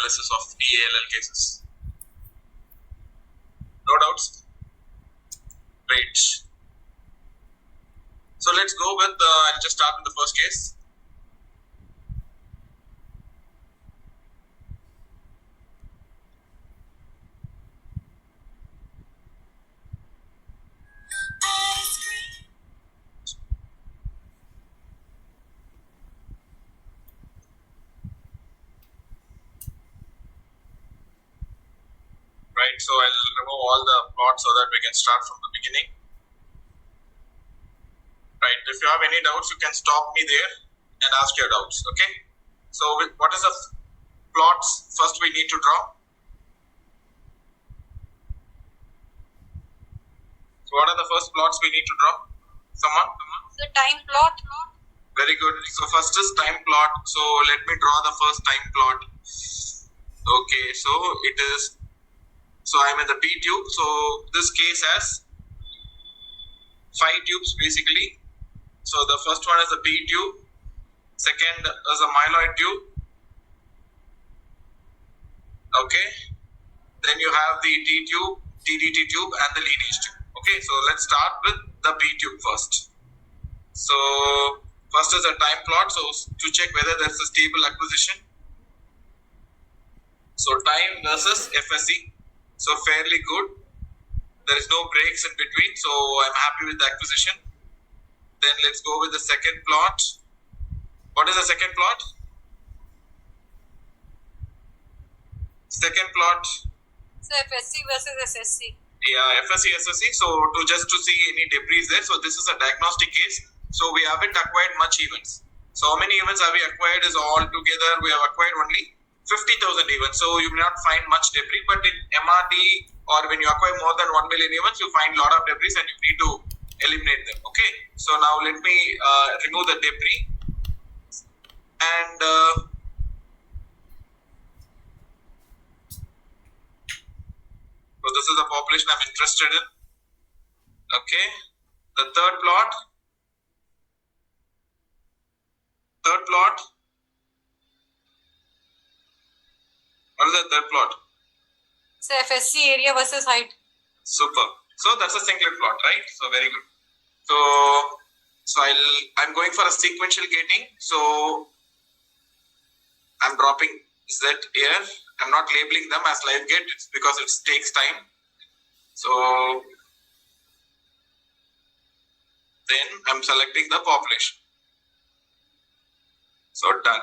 analysis of BALL cases. No doubts? Great. So let's go with, I'll just start with the first case. Right, so I'll remove all the plots so that we can start from the beginning. Right, if you have any doubts, you can stop me there and ask your doubts, okay? So what is the plots first we need to draw? So what are the first plots we need to draw? Someone? The time plot. Very good. So first is time plot. So let me draw the first time plot. Okay, so it is, so I'm in the P tube. So this case has 5 tubes basically. So the first one is the P tube. Second is a myeloid tube. Okay. Then you have the T tube, TDT tube, and the lineage tube. Okay, so let's start with the P tube first. So first is a time plot. So to check whether there's a stable acquisition. So time versus FSE. So fairly good. There is no breaks in between. So I'm happy with the acquisition. Then let's go with the second plot. What is the second plot? Second plot. So FSC versus SSC. Yeah, FSC, SSC. So to see any debris there. So this is a diagnostic case. So we haven't acquired much events. So how many events have we acquired is all together we have acquired only 50,000 events. So you may not find much debris, but in MRD or when you acquire more than 1 million events, you find a lot of debris and you need to eliminate them. Okay. So now let me remove the debris. And so this is the population I'm interested in. Okay. The third plot. What is the third plot? So FSC area versus height. Super. So that's a singlet plot, right? So very good. So I'm going for a sequential gating. So I'm dropping Z here. I'm not labeling them as live gate. It's because it takes time. So then I'm selecting the population. So done.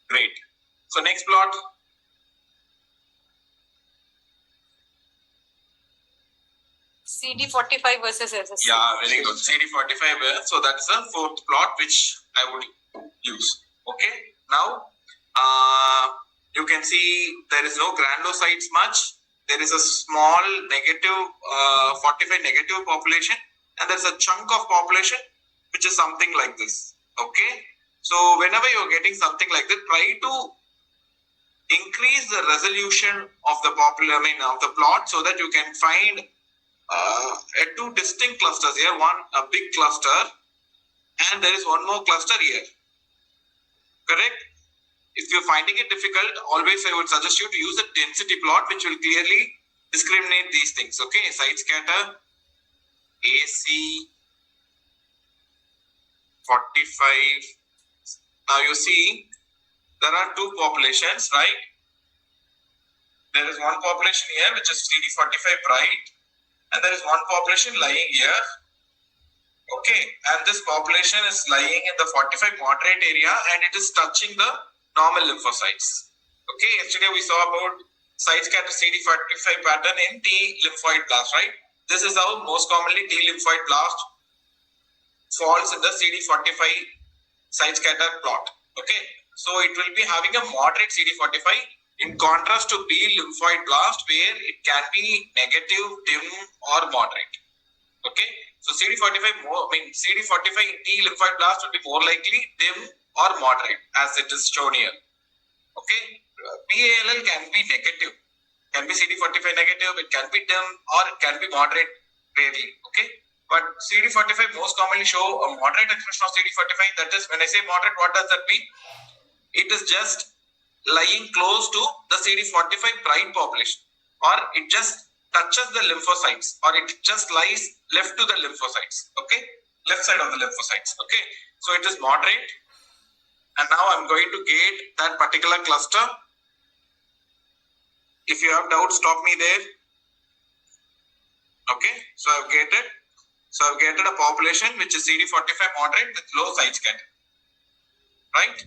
Great. So next plot. CD45 versus SSC. Yeah, very good. CD45. So that's the fourth plot which I would use. Okay. Now you can see there is no granulocytes much. There is a small negative 45 negative population, and there's a chunk of population which is something like this. Okay. So whenever you're getting something like that, try to increase the resolution of the of the plot so that you can find two distinct clusters here. One a big cluster, and there is one more cluster here. Correct? If you're finding it difficult, always I would suggest you to use a density plot which will clearly discriminate these things. Okay, side scatter, AC 45. Now you see there are two populations, right? There is one population here which is CD45 bright, and there is one population lying here. Okay, and this population is lying in the 45 moderate area and it is touching the normal lymphocytes. Okay, yesterday we saw about side scatter CD45 pattern in T lymphoid blast, right? This is how most commonly T lymphoid blast falls in the CD45 side scatter plot. Okay, so it will be having a moderate CD45 in contrast to B lymphoid blast where it can be negative, dim or moderate. Okay, so CD45 CD45 in T lymphoid blast will be more likely dim or moderate as it is shown here. Okay, BALL can be negative, can be CD45 negative, it can be dim or it can be moderate rarely. Okay, but CD45 most commonly show a moderate expression of CD45. That is, when I say moderate, what does that mean? It is just lying close to the CD45 bright population, or it just touches the lymphocytes, or it just lies left to the lymphocytes. Okay, left side of the lymphocytes. Okay, so it is moderate, and now I'm going to gate that particular cluster. If you have doubts, stop me there. Okay, so I've gated. So I've gated a population which is CD45 moderate with low side scatter. Right?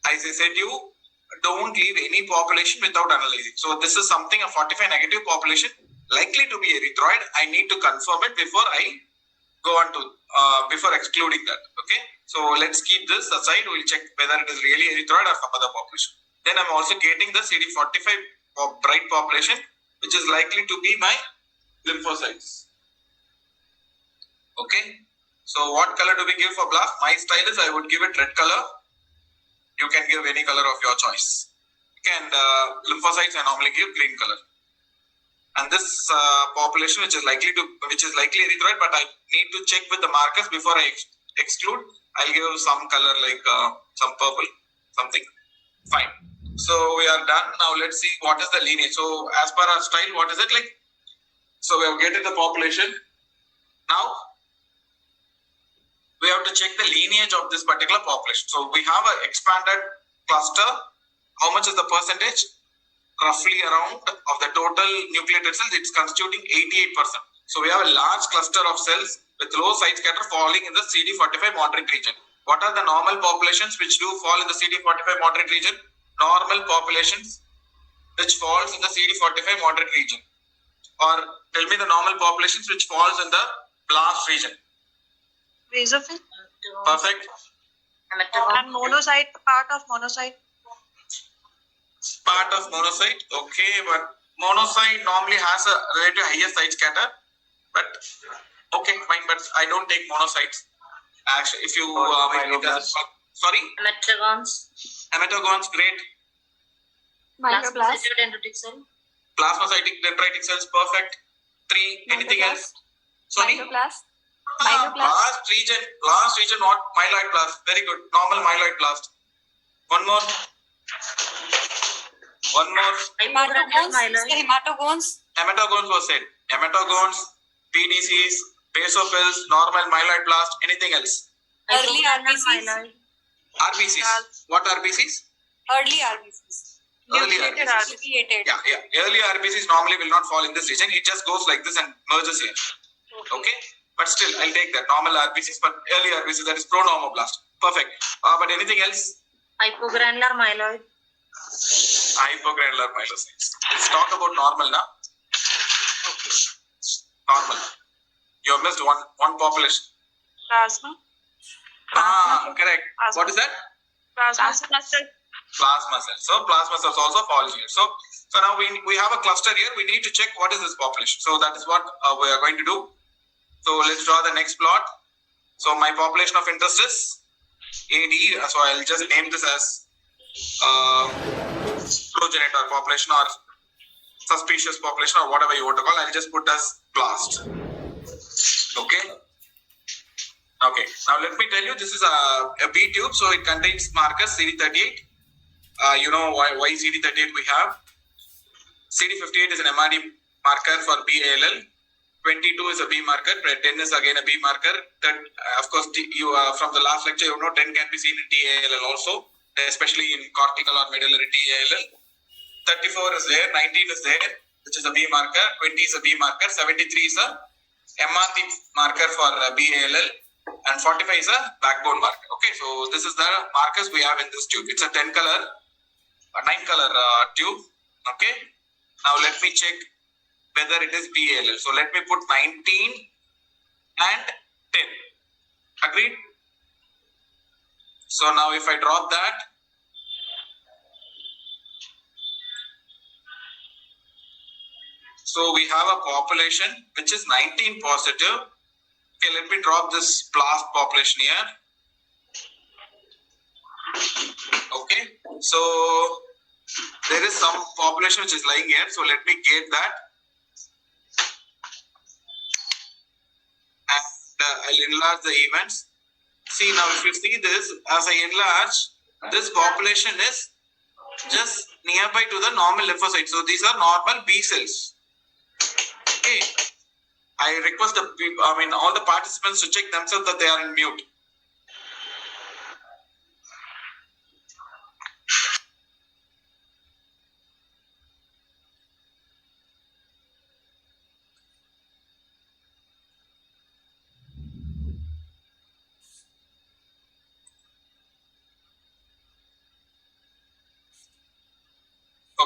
As I said, you don't leave any population without analyzing. So this is something, a 45 negative population likely to be erythroid. I need to confirm it before I go on to before excluding that. Okay, so let's keep this aside. We'll check whether it is really erythroid or some other population. Then I'm also gating the CD45 bright population, which is likely to be my lymphocytes. Okay, so what color do we give for blast? My style is I would give it red color. You can give any color of your choice. Okay, and lymphocytes I normally give green color. And this population which is likely erythroid, but I need to check with the markers before I exclude. I'll give some color like some purple, something. Fine. So we are done. Now let's see what is the lineage. So as per our style, what is it like? So we have gated the population. Now we have to check the lineage of this particular population. So we have an expanded cluster. How much is the percentage? Roughly around of the total nucleated cells, it's constituting 88%. So we have a large cluster of cells with low side scatter falling in the CD45 moderate region. What are the normal populations which do fall in the CD45 moderate region? Normal populations which falls in the CD45 moderate region. Or tell me the normal populations which falls in the blast region. Basophil. Perfect. And monocyte, part of monocyte. Part of monocyte, okay, but monocyte normally has a relative higher side scatter, but okay, fine, but I don't take monocytes. Actually, if you sorry, hematogons, great. Microblast. Plasmacytic dendritic cells, perfect. 3, anything else? Sorry. Microblast. Blast region, not myeloid blast. Very good. Normal myeloid blast. One more. Hematogones. Hematogones was said. Hematogones, PDCs, basophils, normal myeloid blast. Anything else? Early RBCs. RBCs. What RBCs? Early RBCs. Early RBCs. Yeah. Early RBCs normally will not fall in this region. It just goes like this and merges here. Okay. But still, I'll take that. Normal RBCs, but early RBCs, that is pronormoblast. Perfect. But anything else? Hypogranular myeloid. Hypogranular myelocytes. Let's talk about normal now. Okay. Normal. You have missed one population. Plasma. Correct. Plasma. What is that? Plasma cell. Plasma cells. So plasma cells also fall here. So now we have a cluster here. We need to check what is this population. So that is what we are going to do. So let's draw the next plot. So my population of interest is AD. So I'll just name this as progenitor population or suspicious population or whatever you want to call. I'll just put as blast. Okay. Okay. Now let me tell you, this is a B tube. So it contains markers CD38. You know why CD38 we have. CD58 is an MRD marker for BALL. 22 is a B marker, 10 is again a B marker. That, of course, you from the last lecture, you know 10 can be seen in TALL also, especially in cortical or medullary TALL. 34 is there, 19 is there, which is a B marker, 20 is a B marker, 73 is a MRD marker for BALL, and 45 is a backbone marker. Okay, so this is the markers we have in this tube. It's a 9 color tube. Okay, now let me check whether it is BALL. So let me put 19 and 10. Agreed? So now if I drop that, so we have a population which is 19 positive. Okay, let me drop this blast population here. Okay, so there is some population which is lying here. So let me gate that. I'll enlarge the events. See, now if you see this, as I enlarge, this population is just nearby to the normal lymphocytes. So these are normal B cells. Okay. I request all the participants to check themselves that they are in mute.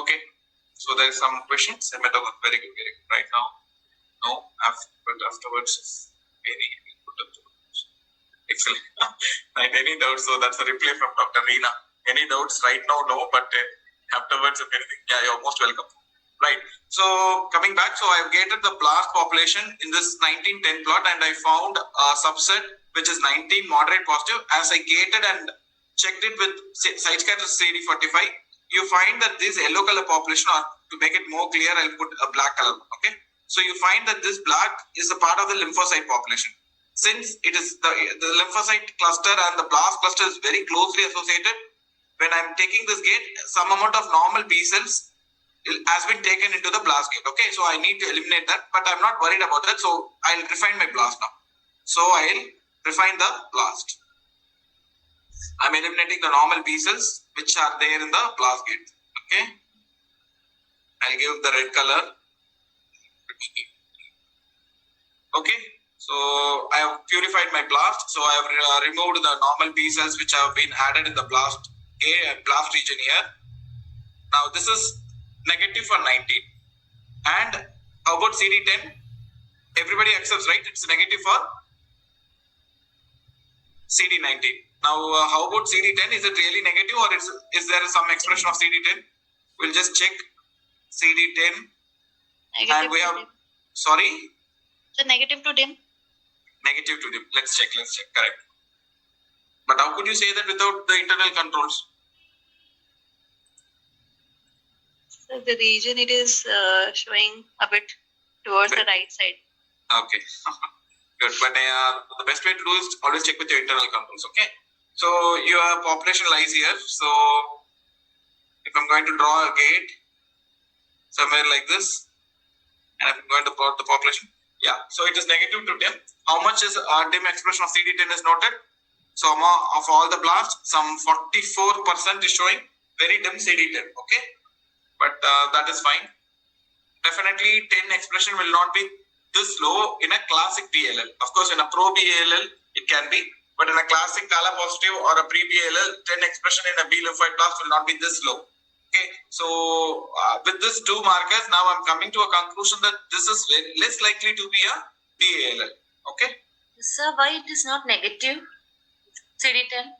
Okay. So there is some questions. Very good, very good. Right now, no. But afterwards, excellent. Right, any doubts? So that's a reply from Dr. Reena. Any doubts right now? No, but afterwards, if anything, yeah, you're most welcome. Right. So coming back, so I've gated the blast population in this 1910 plot, and I found a subset which is 19 moderate positive. As I gated and checked it with site scatter CD45, you find that this yellow color population, or to make it more clear, I'll put a black color. Okay. So you find that this black is a part of the lymphocyte population. Since it is the lymphocyte cluster and the blast cluster is very closely associated, when I'm taking this gate, some amount of normal B cells has been taken into the blast gate. Okay, so I need to eliminate that, but I'm not worried about that. So I'll refine my blast now. So I'll refine the blast. I'm eliminating the normal B cells which are there in the blast gate. Okay, I'll give the red color. Okay, so I have purified my blast. So I have removed the normal B cells which have been added in the blast blast region here. Now this is negative for 19. And how about CD10? Everybody accepts, right? It's negative for CD19. Now how about CD10? Is it really negative, or is there some expression of CD10? We'll just check CD10. Negative and we have dim. Sorry? So negative to dim. Negative to dim. Let's check. Correct. But how could you say that without the internal controls? So the region it is showing a bit towards the right side. Okay. Good. But the best way to do is always check with your internal controls. Okay. So your population lies here. So if I'm going to draw a gate somewhere like this, and I'm going to plot the population. Yeah. So it is negative to dim. How much is dim expression of CD10 is noted? So of all the blasts, some 44% is showing very dim CD10. Okay. But that is fine. Definitely 10 expression will not be this low in a classic BLL. Of course, in a pro BLL, it can be. But in a classic Gala positive or a pre BLL, 10 expression in a B lymphoid blast will not be this low. Okay. So with these two markers, now I'm coming to a conclusion that this is very less likely to be a BALL. Okay. Sir, why it is not negative? CD10.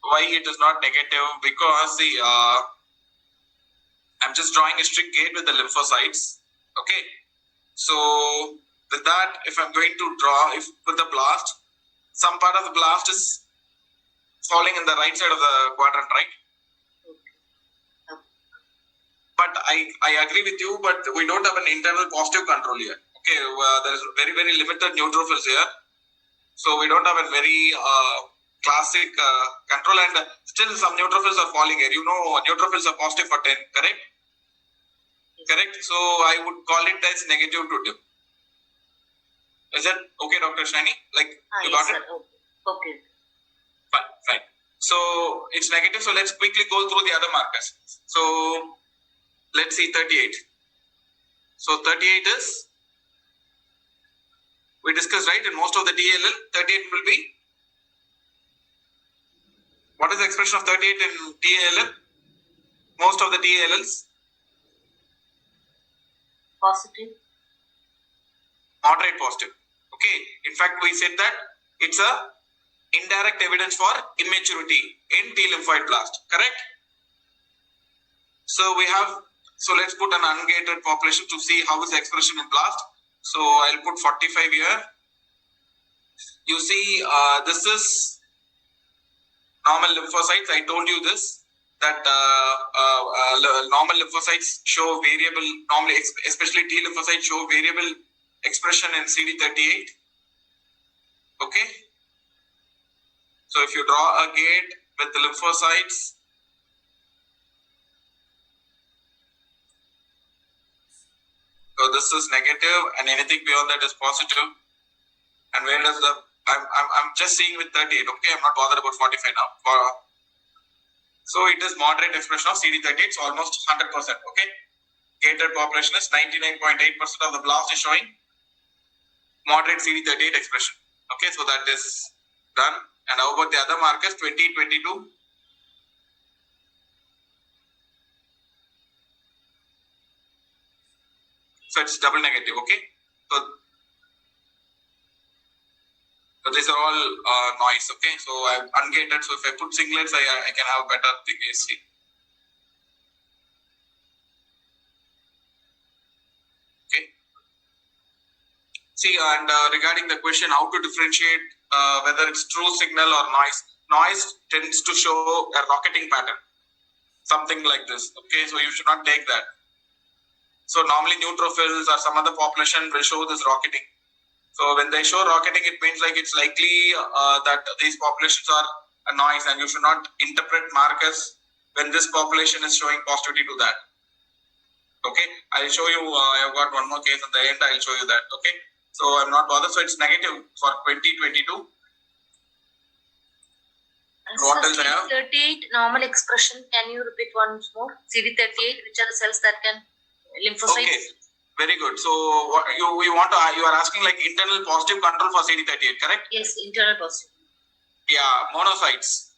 Why it is not negative? Because the I'm just drawing a strict gate with the lymphocytes. Okay. So with that, if I'm going to draw, if with the blast, some part of the blast is falling in the right side of the quadrant, right? But I agree with you, but we don't have an internal positive control here. Okay, there is very, very limited neutrophils here. So we don't have a very classic control, and still some neutrophils are falling here. You know, neutrophils are positive for 10, correct? Correct. So I would call it as negative to dim. Is that okay, Dr. Shani? Like you got it? Okay. Fine. So it's negative. So let's quickly go through the other markers. So let's see 38. So 38 is, we discussed, right? In most of the DLL, 38 will be, what is the expression of 38 in DLL? Most of the DLLs? Positive. Moderate positive. Okay. In fact, we said that it's a indirect evidence for immaturity in T lymphoid blast. Correct? So we have, so let's put an ungated population to see how is the expression in blast. So I'll put 45 here. You see, this is normal lymphocytes. I told you this, that normal lymphocytes show variable, normally especially T lymphocytes show variable expression in CD38. Okay. So if you draw a gate with the lymphocytes, So this is negative, and anything beyond that is positive. And where does the I'm just seeing with 38. Okay, I'm not bothered about 45 now. So it is moderate expression of CD38. It's almost 100%. Okay, gated population is 99.8% of the blast is showing moderate CD38 expression. Okay, so that is done. And how about the other markers? 20, 22. So it's double negative. Okay, so these are all noise. Okay, so I'm ungated. So if I put singlets, I can have better thing. You see. Okay. See, and regarding the question how to differentiate whether it's true signal or noise. Noise tends to show a rocketing pattern, something like this. Okay, so you should not take that. So normally neutrophils or some other population will show this rocketing. So when they show rocketing, it means like it's likely that these populations are a noise, and you should not interpret markers when this population is showing positivity to that. Okay, I'll show you. I've got one more case at the end. I'll show you that. Okay, so I'm not bothered. So it's negative for 2022. What else I have? CD38 normal expression. Can you repeat once more? CD38, which are the cells that can lymphocytes? Okay, very good. So what you are asking like internal positive control for CD38, correct? Yes, internal positive. Yeah, monocytes.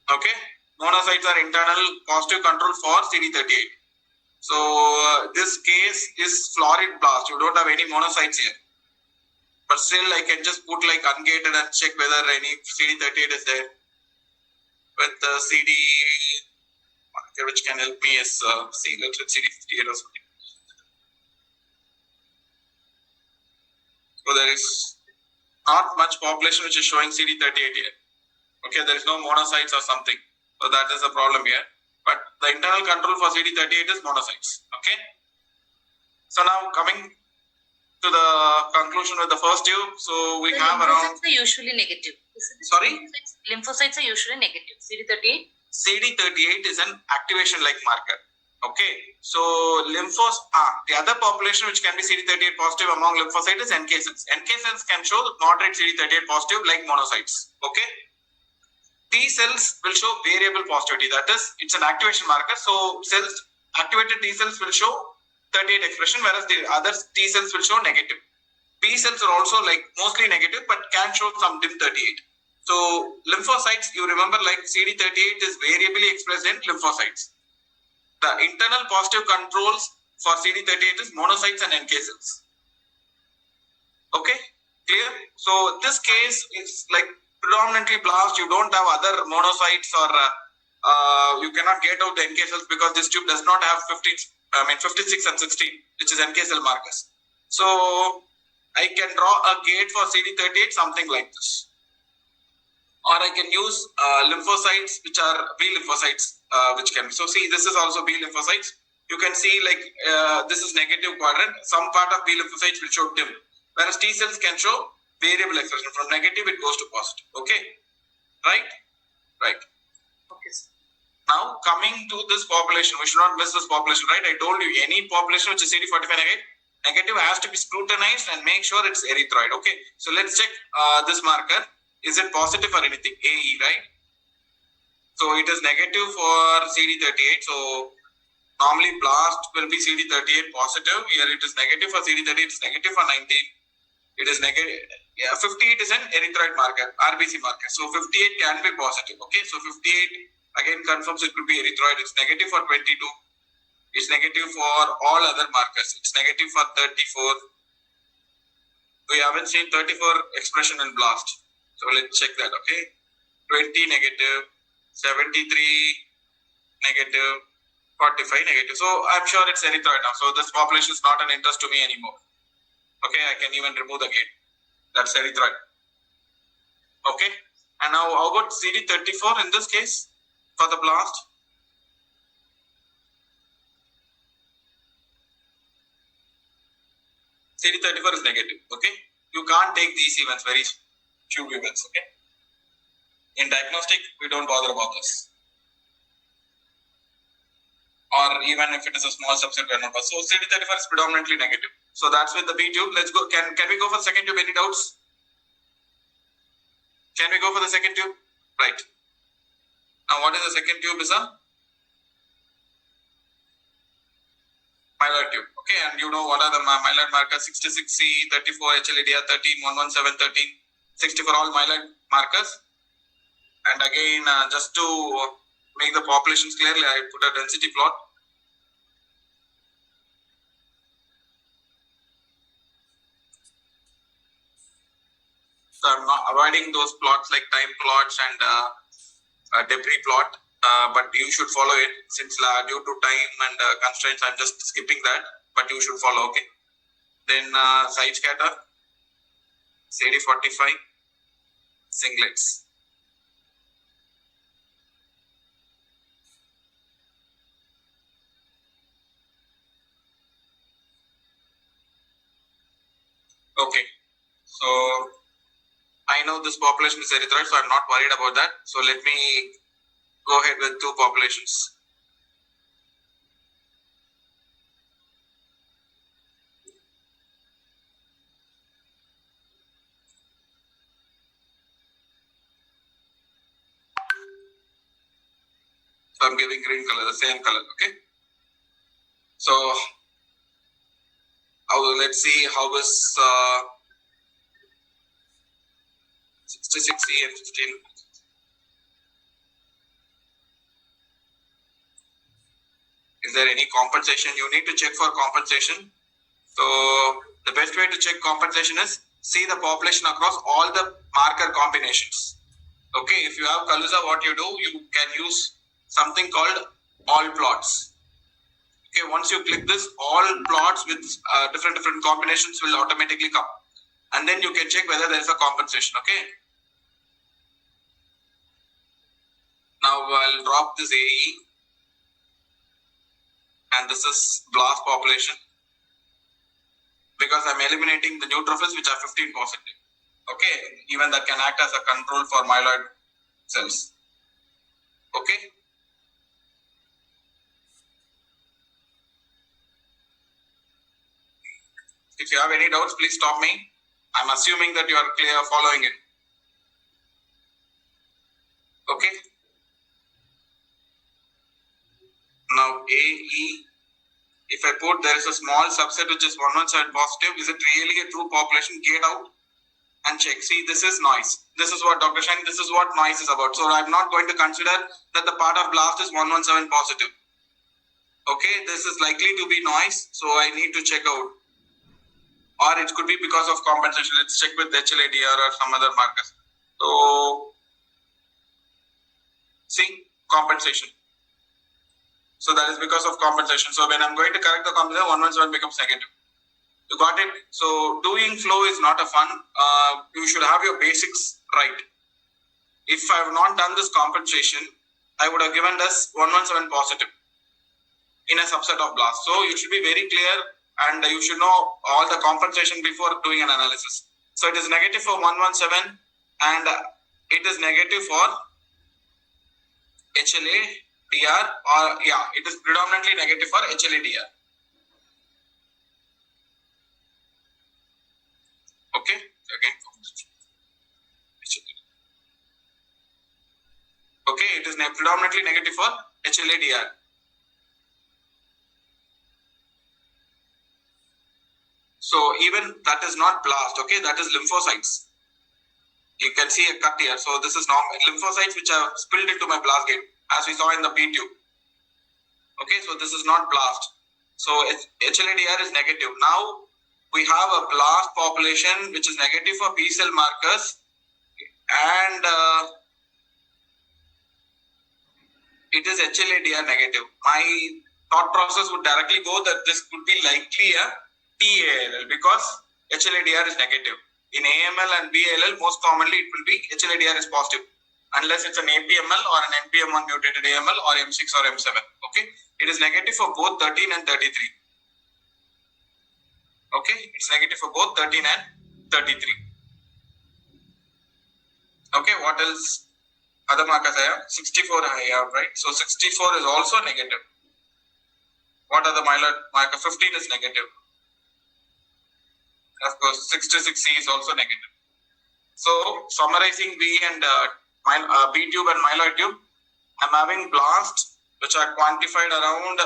Okay, monocytes are internal positive control for CD38. So this case is florid blast. You don't have any monocytes here, but still I can just put like ungated and check whether any CD38 is there. With the CD marker, which can help me is CD58 or something. So there is not much population which is showing CD38 here. Okay, there is no monocytes or something. So that is a problem here. But the internal control for CD38 is monocytes. Okay. So now coming to the conclusion with the first tube. So we have around. Lymphocytes are usually negative. Sorry? Lymphocytes are usually negative. CD38? CD38 is an activation-like marker. Okay. So the other population which can be CD38 positive among lymphocytes is NK cells. NK cells can show moderate CD38 positive like monocytes. Okay. T cells will show variable positivity. That is, it's an activation marker. So activated T cells will show 38 expression, whereas the other T cells will show negative. B cells are also like mostly negative, but can show some dim 38. So lymphocytes, you remember like CD38 is variably expressed in lymphocytes. The internal positive controls for CD38 is monocytes and NK cells. Okay, clear? So this case is like predominantly blast. You don't have other monocytes or you cannot get out the NK cells because this tube does not have 56 and 16, which is NK cell markers. So I can draw a gate for CD38 something like this, or I can use lymphocytes which are B lymphocytes, which can be. So see, this is also B lymphocytes. You can see like this is negative quadrant. Some part of B lymphocytes will show dim, whereas T cells can show variable expression. From negative it goes to positive. Okay, right? Okay. Now coming to this population, we should not miss this population, right? I told you any population which is CD45 negative has to be scrutinized and make sure it's erythroid. Okay, so let's check this marker. Is it positive for anything? AE, right? So it is negative for CD38. So normally blast will be CD38 positive. Here it is negative for CD38. It's negative for 19. It is negative. Yeah, 58 is an erythroid marker, RBC marker. So 58 can be positive. Okay, so 58 again confirms it will be erythroid. It's negative for 22. It's negative for all other markers. It's negative for 34. We haven't seen 34 expression in blast. So let's check that. Okay, 20 negative, 73 negative, 45 negative. So I'm sure it's erythroid now. So this population is not an interest to me anymore. Okay, I can even remove the gate. That's erythroid. Okay, and now how about CD34 in this case for the blast? CD34 is negative. Okay, you can't take these events, very few events. Okay, in diagnostic we don't bother about this. or even if it is a small subset, we are not positive. So CD34 is predominantly negative. So that's with the B tube. Let's go. Can we go for the second tube? Any doubts? Can we go for the second tube? Right. Now, what is the second tube? Is a myeloid tube. Okay, and you know what are the myeloid markers? 66C, 34, HLA-DR 13, 117, 13, 64, all myeloid markers. And again, just to make the populations clearly, I put a density plot. So I'm not avoiding those plots like time plots and debris plot, but you should follow it since due to time and constraints. I'm just skipping that, but you should follow. Okay. Then side scatter, CD45, singlets. Okay, so I know this population is erythroid, so I'm not worried about that. So let me go ahead with two populations. So I'm giving green color, the same color. Okay. So let's see how is 66E and 15. Is there any compensation? You need to check for compensation. So the best way to check compensation is see the population across all the marker combinations. Okay, if you have Kaluza, what you do, you can use something called all plots. Okay, once you click this, all plots with different combinations will automatically come. And then you can check whether there is a compensation. Okay. Now I'll drop this AE. And this is blast population. Because I'm eliminating the neutrophils which are 15 positive. Okay, even that can act as a control for myeloid cells. Okay. If you have any doubts, please stop me. I'm assuming that you are clear following it. Okay. Now AE. If I put there is a small subset which is 117 positive, is it really a true population? Get out and check. See, this is noise. This is what Dr. Shine, this is what noise is about. So I'm not going to consider that the part of blast is 117 positive. Okay, this is likely to be noise, so I need to check out. Or it could be because of compensation. Let's check with HLA-DR or some other markers. So, see, compensation. So that is because of compensation. So when I'm going to correct the compensation, 117 becomes negative. You got it? So doing flow is not a fun. You should have your basics right. If I have not done this compensation, I would have given this 117 positive in a subset of blast. So you should be very clear and you should know all the compensation before doing an analysis. So it is negative for 117 and it is negative for HLA. DR or it is predominantly negative for HLA-DR. Okay, again. Okay, it is predominantly negative for HLA-DR. So even that is not blast. Okay, that is lymphocytes. You can see a cut here. So this is normal lymphocytes which are spilled into my blast gate, as we saw in the P tube. Okay, so this is not blast. So HLA-DR is negative. Now we have a blast population which is negative for B cell markers, and it is HLA-DR negative. My thought process would directly go that this could be likely a TALL because HLA-DR is negative. In AML and BALL, most commonly it will be HLA-DR is positive, unless it's an APML or an NPM1 mutated AML or M6 or M7. Okay, it is negative for both 13 and 33. Okay, it's negative for both 13 and 33. Okay, what else? Other markers I have 64 I have, right? So 64 is also negative. What are the myeloid marker? 15 is negative. Of course, 66C is also negative. So summarizing B and B tube and myeloid tube, I'm having blast which are quantified around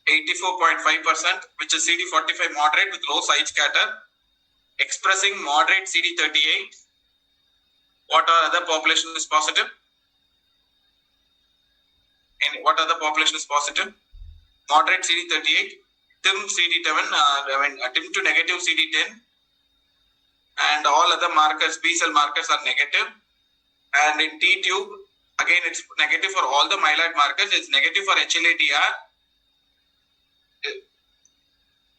84.5%, which is CD45 moderate with low side scatter, expressing moderate CD38. What are other population is positive? And what other population is positive? Moderate CD38, TIM CD10, TIM to negative CD10, and all other markers, B cell markers are negative. And in T tube, again it's negative for all the myeloid markers. It's negative for HLA-DR.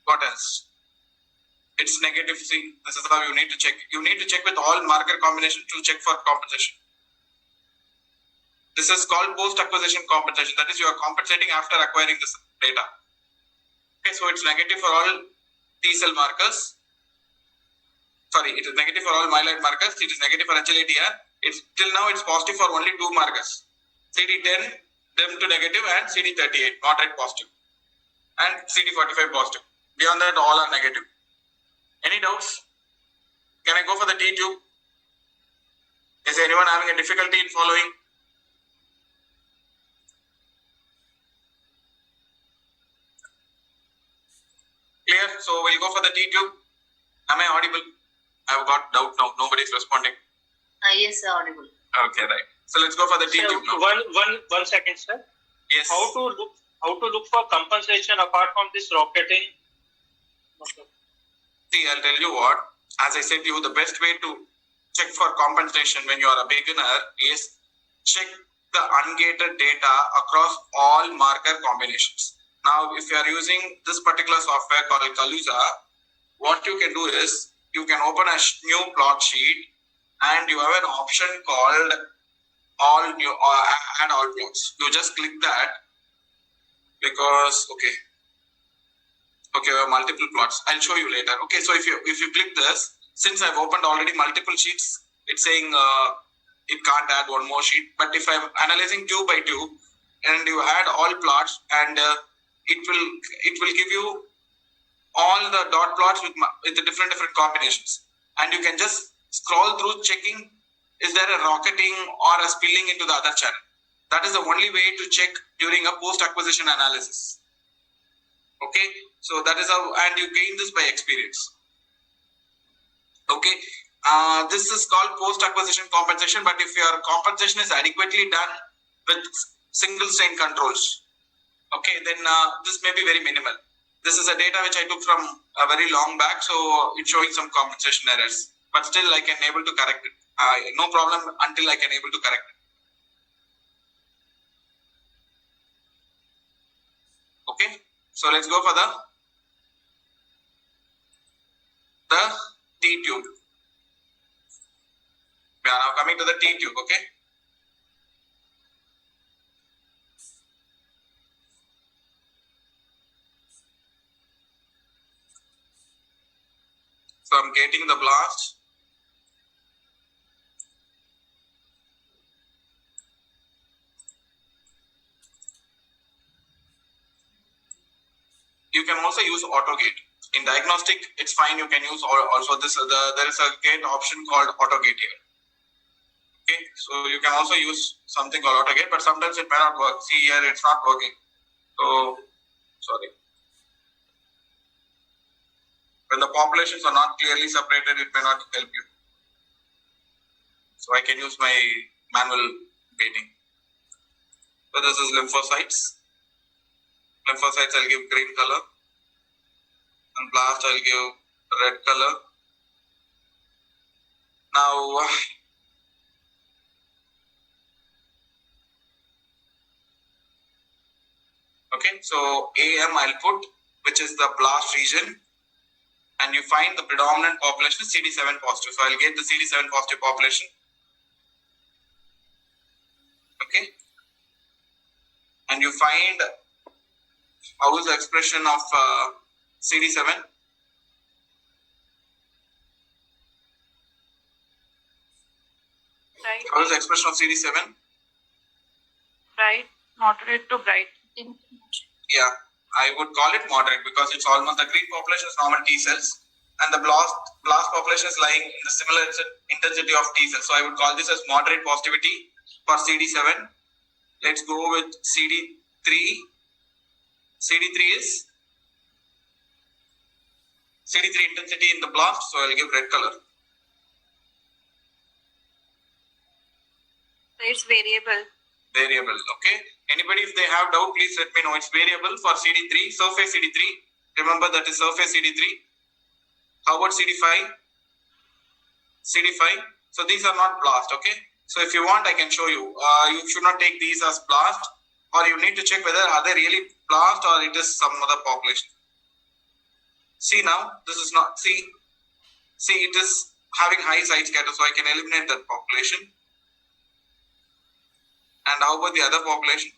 What else? It's negative. See, this is how you need to check. You need to check with all marker combination to check for compensation. This is called post-acquisition compensation. That is, you are compensating after acquiring this data. Okay, so it's negative for all T cell markers. Sorry, it is negative for all myeloid markers. It is negative for HLA-DR. It's till now it's positive for only two markers: CD10, them to negative, and CD38, moderate positive, and CD45 positive. Beyond that, all are negative. Any doubts? Can I go for the T tube? Is anyone having a difficulty in following? Clear? So we'll go for the T tube. Am I audible? I've got doubt now. Nobody's responding. Yes, audible. Okay, right. So let's go for the T tube now. One second, sir. Yes. How to look for compensation apart from this rocketing? Okay. See, I'll tell you what. As I said to you, the best way to check for compensation when you are a beginner is check the ungated data across all marker combinations. Now, if you are using this particular software called Kaluza, what you can do is you can open a new plot sheet and you have an option called all new add all plots. You just click that because we have multiple plots. I'll show you later. Okay, so if you click this, since I've opened already multiple sheets, it's saying it can't add one more sheet. But if I'm analyzing tube by tube and you add all plots, and it will give you all the dot plots with the different combinations, and you can just scroll through checking is there a rocketing or a spilling into the other channel. That is the only way to check during a post-acquisition analysis. Okay, so that is how, and you gain this by experience. Okay, this is called post-acquisition compensation, but if your compensation is adequately done with single strain controls, okay, then this may be very minimal. This is a data which I took from a very long back, so it's showing some compensation errors, but still I can able to correct it. No problem until I can able to correct it. Okay, so let's go for the T tube. We are now coming to the T tube. Okay. So I'm getting the blast. You can also use auto gate. In diagnostic, it's fine. You can use also this. There is a gate option called auto gate here. Okay, so you can also use something called auto gate, but sometimes it may not work. See here, it's not working. So sorry. When the populations are not clearly separated, it may not help you. So I can use my manual gating. So this is lymphocytes. Lymphocytes I'll give green color, and blast I'll give red color. Now okay, so AM I'll put, which is the blast region, and you find the predominant population is CD7 positive. So I'll get the CD7 positive population. Okay, and you find how is the expression of CD7? Right. How is the expression of CD7? Moderate to bright. Yeah, I would call it moderate because it's almost the green population is normal T cells and the blast population is lying in the similar intensity of T cells. So I would call this as moderate positivity for CD7. Let's go with CD3. CD3 is CD3 intensity in the blast, so I'll give red color. It's variable. Variable, okay. Anybody, if they have doubt, please let me know. It's variable for CD3, surface CD3. Remember that is surface CD3. How about CD5? CD5. So these are not blast, okay. So if you want, I can show you. You should not take these as blast, or you need to check whether are they really blast or it is some other population. See now, this is not, see it is having high side scatter, so I can eliminate that population. And how about the other population?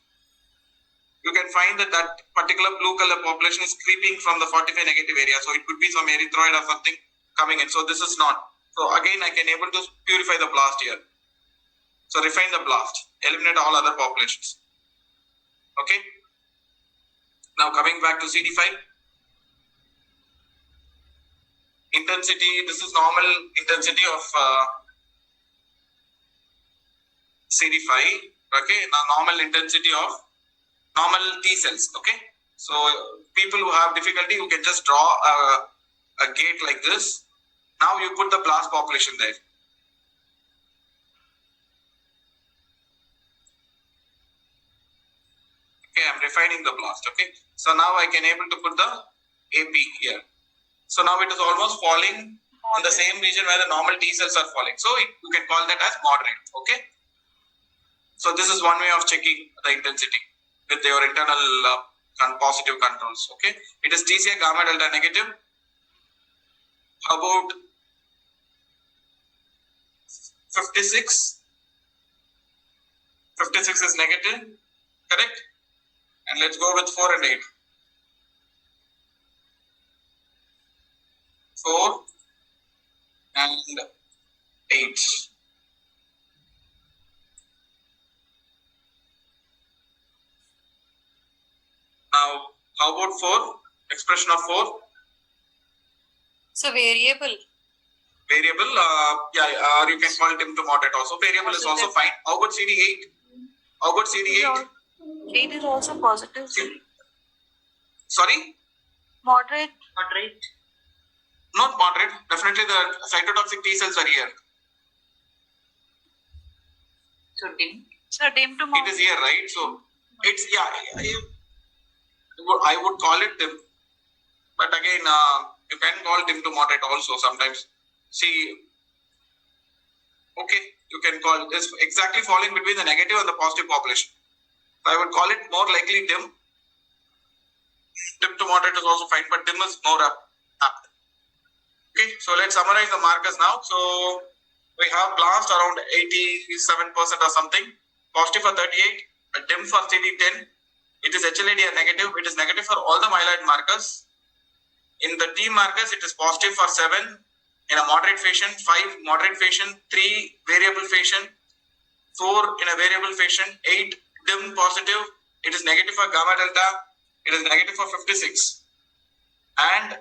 You can find that that particular blue color population is creeping from the 45 negative area. So it could be some erythroid or something coming in. So this is not. So again, I can able to purify the blast here. So refine the blast, eliminate all other populations. Okay. Now coming back to CD5. Intensity, this is normal intensity of CD5. Okay. Now normal intensity of normal T cells. Okay. So people who have difficulty, you can just draw a gate like this. Now you put the blast population there. Okay, I'm refining the blast. Okay. So now I can able to put the AP here. So now it is almost falling in the same region where the normal T cells are falling. So you can call that as moderate. Okay. So this is one way of checking the intensity with your internal positive controls. Okay. It is TCA gamma delta negative. How about 56? 56 is negative. Correct. And let's go with 4 and 8. 4 and 8. Now, how about 4? Expression of 4? So variable. Variable, or you can call it dim to moderate also. Variable is also fine. How about CD8? How about CD8? 8 is also positive. Sorry? Moderate. Moderate. Not moderate. Definitely the cytotoxic T cells are here. So dim. So dim to It moderate. is here, right? So it's, I would call it dim. But again, you can call dim to moderate also sometimes. See, okay, you can call this exactly falling between the negative and the positive population. So I would call it more likely dim. Dim to moderate is also fine, but dim is more apt. Okay, so let's summarize the markers now. So we have blast around 87% or something, positive for 38, a dim for CD10. It is HLA-D negative. It is negative for all the myeloid markers. In the T markers, it is positive for 7 in a moderate fashion, 5 moderate fashion, 3 variable fashion, 4 in a variable fashion, 8 dim positive. It is negative for gamma delta. It is negative for 56. And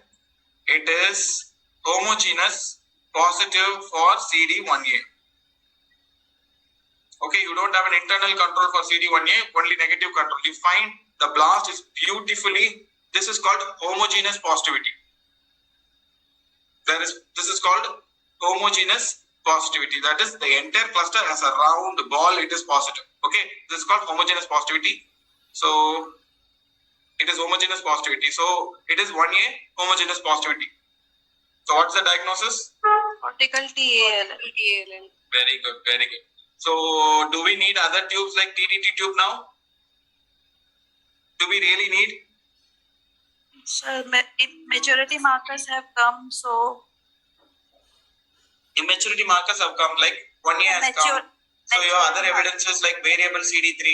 it is homogeneous positive for CD1A. Okay, you don't have an internal control for CD1A, only negative control. You find the blast is beautifully, this is called homogeneous positivity. This is called homogeneous positivity. That is, the entire cluster as a round ball, it is positive. Okay, this is called homogeneous positivity. So it is homogeneous positivity. So it is 1A homogeneous positivity. So what's the diagnosis? Cortical TAL. Very good, very good. So do we need other tubes like TDT tube now? Do we really need? So maturity markers have come, so Immaturity markers have come, like 1A has come. So your other evidences like variable CD3,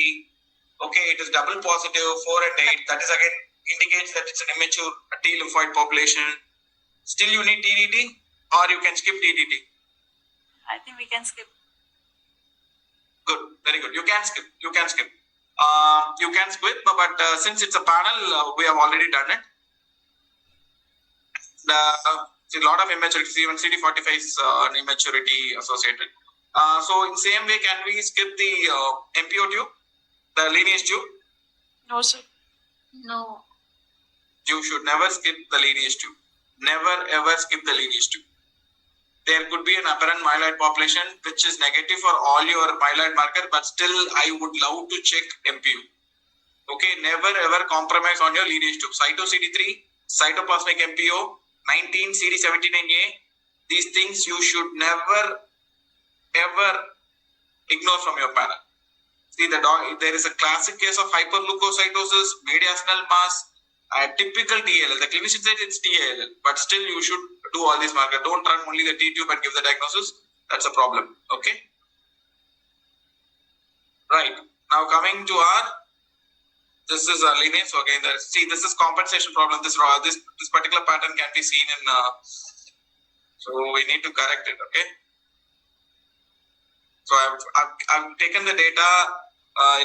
okay, it is double positive, 4 and 8. That is again indicates that it's an immature T lymphoid population. Still you need TDT or you can skip TDT? I think we can skip. Good, very good. You can skip. You can squid, but since it's a panel, we have already done it. A lot of immaturity, even CD45 is immaturity associated. So in same way, can we skip the MPO tube, the lineage tube? No, sir. No. You should never skip the lineage tube. Never ever skip the lineage tube. There could be an apparent myeloid population which is negative for all your myeloid markers, but still I would love to check MPU. Okay, never ever compromise on your lineage tube. Cyto CD3, cytoplasmic MPO, 19 CD79A. These things you should never ever ignore from your panel. See, there is a classic case of hyperleukocytosis, mediastinal mass, typical TALL. The clinician says it's TALL, but still you should do all these markers. Don't run only the T-tube and give the diagnosis. That's a problem. Okay. Right. Now coming to our, this is a lineage. So again, see, this is compensation problem. This particular pattern can be seen in. So we need to correct it. Okay. So I've taken the data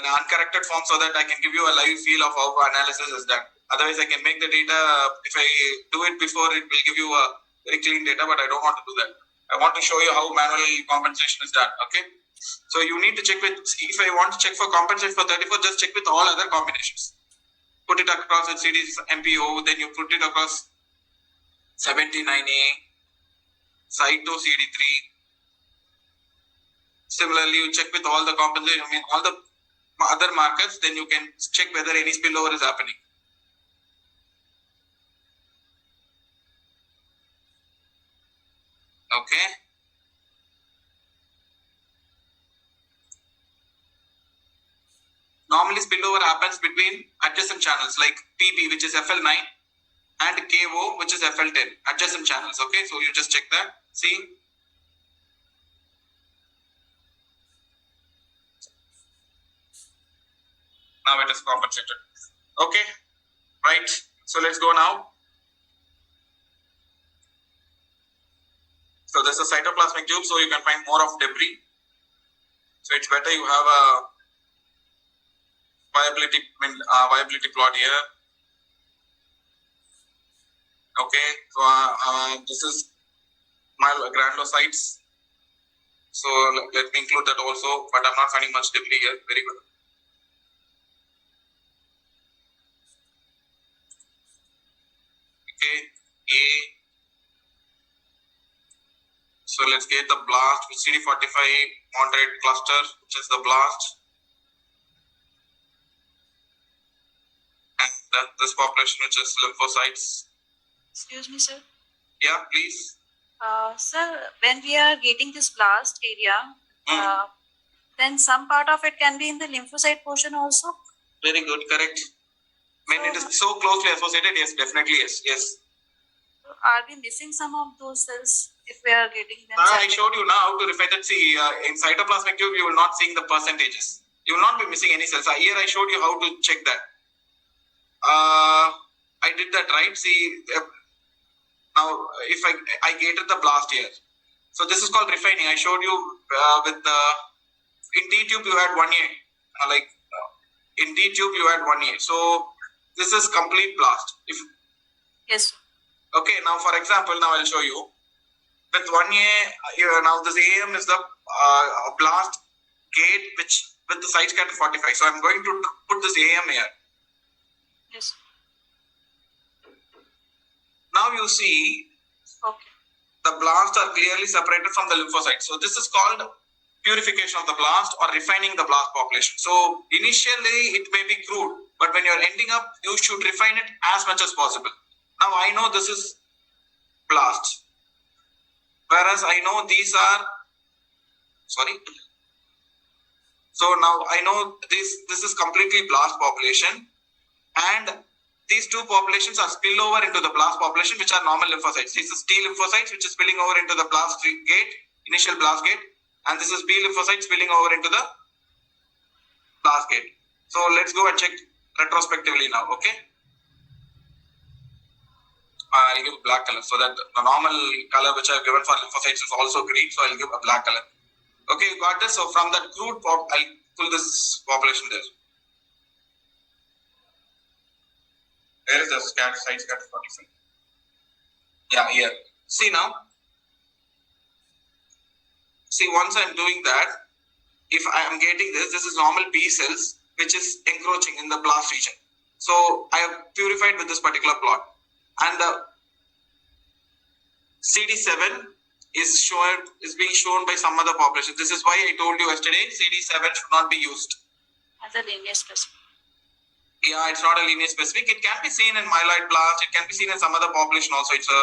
in uncorrected form so that I can give you a live feel of how analysis is done. Otherwise, I can make the data, if I do it before, it will give you a very clean data, but I don't want to do that. I want to show you how manual compensation is done, okay? So you need to check with, if I want to check for compensation for 34, just check with all other combinations. Put it across with series MPO, then you put it across 79A, Cyto CD3. Similarly, you check with all the compensation, all the other markers, then you can check whether any spillover is happening. Okay. Normally spillover happens between adjacent channels like PP, which is FL9, and KO, which is FL10, adjacent channels. Okay, so you just check that. See. Now it is compensated. Okay, right. So let's go now. So this is a cytoplasmic tube, so you can find more of debris. So it's better you have a viability plot here. Okay, so this is my granulocytes. So let me include that also, but I'm not finding much debris here. Very good. Okay, A. So let's get the blast with CD45 moderate cluster, which is the blast. And this population, which is lymphocytes. Excuse me, sir. Yeah, please. Sir, when we are getting this blast area, then some part of it can be in the lymphocyte portion also. Very good, correct. When it is so closely associated, yes, definitely yes, yes. Are we missing some of those cells if we are getting them? I showed you now how to refine that. See, in cytoplasmic tube, you will not see the percentages. You will not be missing any cells. Here I showed you how to check that. I did that right. See, now if I gated the blast here. So this is called refining. I showed you with the, in D tube you had 1A. In D tube you had 1A. So this is complete blast. Yes. Okay, now for example, now I'll show you. With 1A, now this AM is the blast gate which with the site scatter 45. So I'm going to put this AM here. Yes. Now you see the blasts are clearly separated from the lymphocytes. So this is called purification of the blast or refining the blast population. So initially it may be crude, but when you're ending up, you should refine it as much as possible. Now I know this is blast, whereas I know these are, sorry. So now I know this is completely blast population, and these two populations are spillover into the blast population, which are normal lymphocytes. This is T lymphocytes, which is spilling over into the blast gate, initial blast gate, and this is B lymphocytes spilling over into the blast gate. So let's go and check retrospectively now. Okay. I'll give a black color so that the normal color which I've given for lymphocytes is also green, so I'll give a black color. Okay, you got this. So from that crude pop, I'll pull this population there. Where is the site scatter 45? Yeah, here. See now. See, once I'm doing that, if I am getting this is normal B cells which is encroaching in the blast region. So I have purified with this particular plot, and the CD7 is being shown by some other population. This is why I told you yesterday CD7 should not be used. As a linear specific. Yeah, it's not a linear specific. It can be seen in myeloid blast. It can be seen in some other population also. It's a